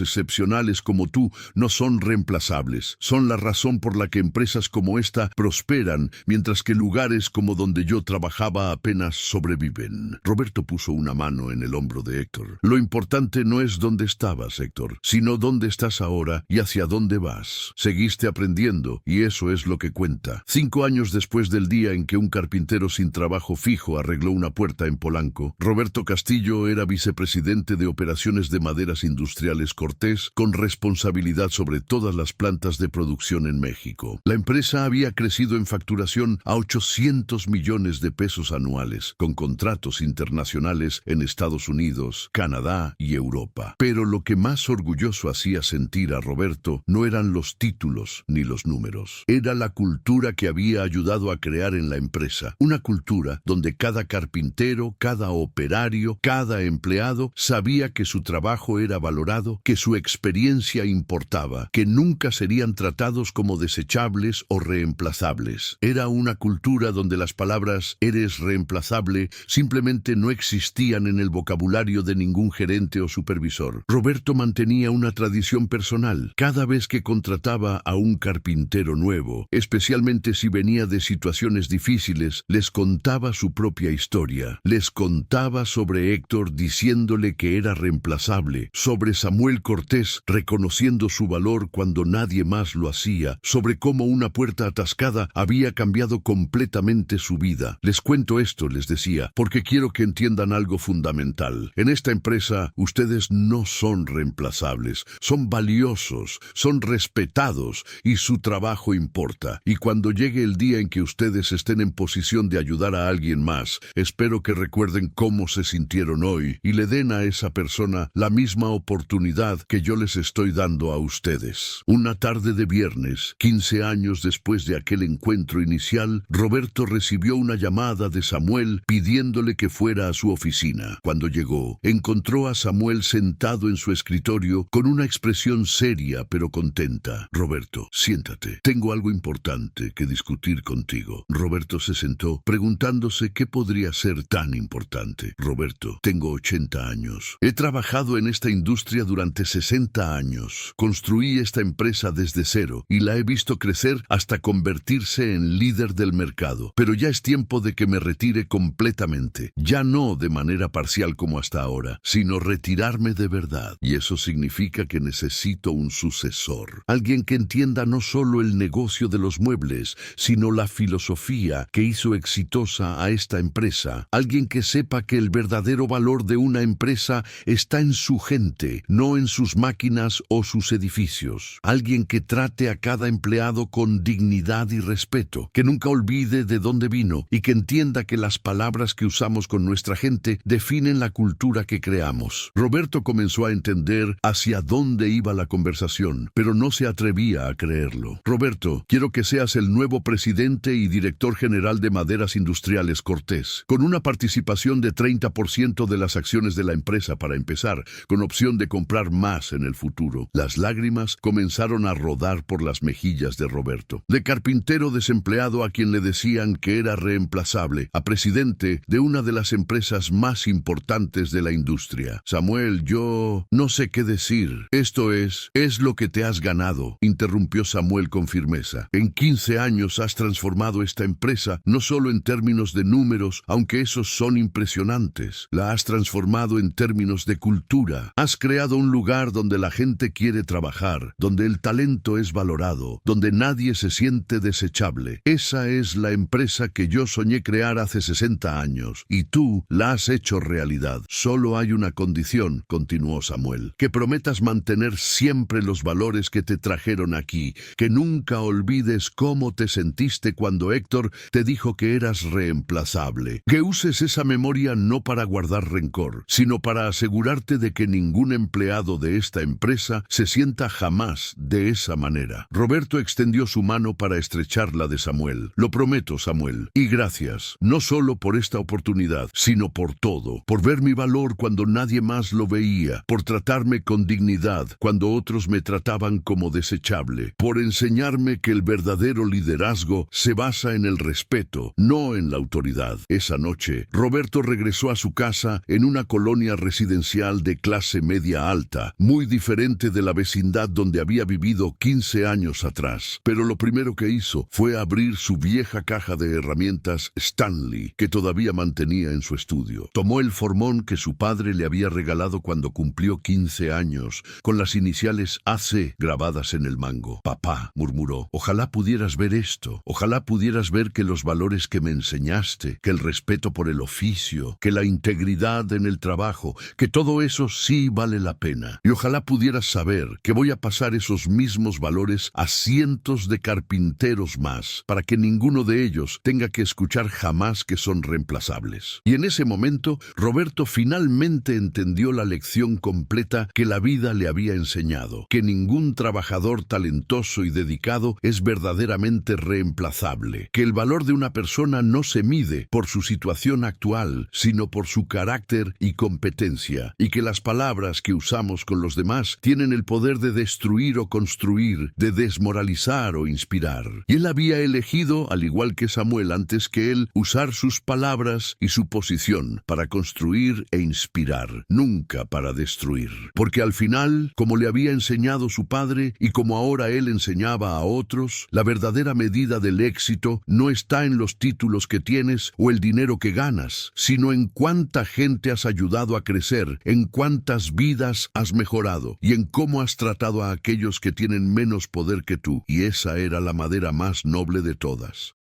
[SPEAKER 1] excepcionales como tú no son reemplazables. Son la razón por la que empresas como esta prosperan, mientras que lugares como donde yo trabajaba apenas sobreviven. Roberto puso una mano en el hombro de Héctor. Lo importante no es dónde estabas, Héctor, sino dónde estás ahora y hacia dónde vas. Seguiste aprendiendo y eso es lo que cuenta. 5 años después del día en que un carpintero sin trabajo fijo arregló una puerta en Polanco, Roberto Castillo era vicepresidente de operaciones de maderas industriales Cortés, con responsabilidad sobre todas las plantas de producción en México. La empresa había crecido en facturación a 800 millones de pesos anuales, con contratos internacionales en Estados Unidos, Canadá y Europa. Pero lo que más orgulloso hacía sentir a Roberto no eran los títulos ni los números. Era la cultura que había ayudado a crear en la empresa. Una cultura donde cada carpintero, cada operario, cada empleado sabía que su trabajo era valorado, que su experiencia importaba, que nunca serían tratados como desechables o reemplazables. Era una cultura donde las palabras "eres reemplazable" simplemente no existían en el vocabulario de ningún gerente o supervisor. Roberto mantenía una tradición personal. Cada vez que contrataba a un carpintero nuevo, especialmente si venía de situaciones difíciles, les contaba su propia historia. Les contaba sobre Héctor diciéndole que era reemplazable, sobre Samuel Cortés reconociendo su valor cuando nadie más lo hacía, sobre cómo una puerta atascada había cambiado completamente su vida. Les cuento esto, les decía, porque quiero que entiendan algo fundamental. En esta empresa, ustedes no son reemplazables, son valiosos, son respetados y su trabajo importa. Y cuando llegue el día en que ustedes estén en posición de ayudar a alguien más, espero que recuerden cómo se sintieron hoy y le den a esa persona la misma oportunidad que yo les estoy dando a ustedes. Una tarde de viernes, 15 años después de aquel encuentro inicial, Roberto recibió una llamada de Samuel pidiéndole que fuera a su oficina. Cuando llegó, encontró a Samuel sentado en su escritorio con una expresión seria pero contenta. Roberto, siéntate. Tengo algo importante que discutir contigo. Roberto se sentó, preguntándose qué podría ser tan importante. Roberto, tengo 80 años. He trabajado en esta industria durante 60 años. Construí esta empresa desde cero y la he visto crecer hasta convertirse en líder del mercado. Pero ya es tiempo de que me retire completamente. Ya no de manera parcial como hasta ahora, sino retirarme de verdad. Y eso significa que necesito un sucesor. Alguien que entienda no solo el negocio de los muebles, sino la filosofía que hizo exitosa a esta empresa. Alguien que sepa que el verdadero valor de una empresa está en su gente, no en sus máquinas o sus edificios. Alguien que trate a cada empleado con dignidad y respeto, que nunca olvide de dónde vino y que entienda que las palabras que usamos con nuestra gente definen la cultura que creamos. Roberto comenzó a entender hacia dónde iba la conversación, pero no se atrevía a creerlo. Roberto, quiero que seas el nuevo presidente y director general de Maderas Industriales Cortés, con una participación de 30% de las acciones de la empresa para empezar, con opción de comprar más en el futuro. Las lágrimas comenzaron a rodar por las mejillas de Roberto. De carpintero desempleado a quien le decían que era reemplazable, a presidente de una de las empresas más importantes de la industria. Samuel, yo no sé qué decir. Esto es lo que te has ganado, interrumpió Samuel con firmeza. En 15 años has transformado esta empresa, no solo en términos de números, aunque esos son impresionantes. La has transformado en términos de cultura. Has creado un lugar donde la gente quiere trabajar, donde el talento es valorado, donde nadie se siente desechable. Esa es la empresa que yo soñé crear hace 60 años, y tú la has hecho realidad. Solo hay una condición, continuó Samuel, que prometas mantener siempre los valores que te trajeron aquí, que nunca olvides cómo te sentiste cuando Héctor te dijo que eras reemplazable, que uses esa memoria no para guardar rencor, sino para asegurarte de que ningún empleado de esta empresa se sienta jamás de esa manera. Roberto extendió su mano para estrechar la de Samuel. Lo prometo, Samuel, y gracias, no solo por esta oportunidad, sino por todo, por ver mi valor cuando nadie más lo veía, por tratarme con dignidad cuando otros me trataban como desechable, por enseñarme que el verdadero liderazgo se basa en el respeto, no en la autoridad. Esa noche, Roberto regresó a su casa en una colonia residencial de clase media alta, muy diferente de de la vecindad donde había vivido 15 años atrás. Pero lo primero que hizo fue abrir su vieja caja de herramientas Stanley, que todavía mantenía en su estudio. Tomó el formón que su padre le había regalado cuando cumplió 15 años, con las iniciales AC grabadas en el mango. «Papá», murmuró, «ojalá pudieras ver esto. Ojalá pudieras ver que los valores que me enseñaste, que el respeto por el oficio, que la integridad en el trabajo, que todo eso sí vale la pena. Y ojalá pudieras saber que voy a pasar esos mismos valores a cientos de carpinteros más, para que ninguno de ellos tenga que escuchar jamás que son reemplazables». Y en ese momento, Roberto finalmente entendió la lección completa que la vida le había enseñado, que ningún trabajador talentoso y dedicado es verdaderamente reemplazable, que el valor de una persona no se mide por su situación actual, sino por su carácter y competencia, y que las palabras que usamos con los demás tienen el poder de destruir o construir, de desmoralizar o inspirar. Y él había elegido, al igual que Samuel antes que él, usar sus palabras y su posición para construir e inspirar, nunca para destruir. Porque al final, como le había enseñado su padre y como ahora él enseñaba a otros, la verdadera medida del éxito no está en los títulos que tienes o el dinero que ganas, sino en cuánta gente has ayudado a crecer, en cuántas vidas has mejorado y en cómo has tratado a aquellos que tienen menos poder que tú. Y esa era la madera más noble de todas.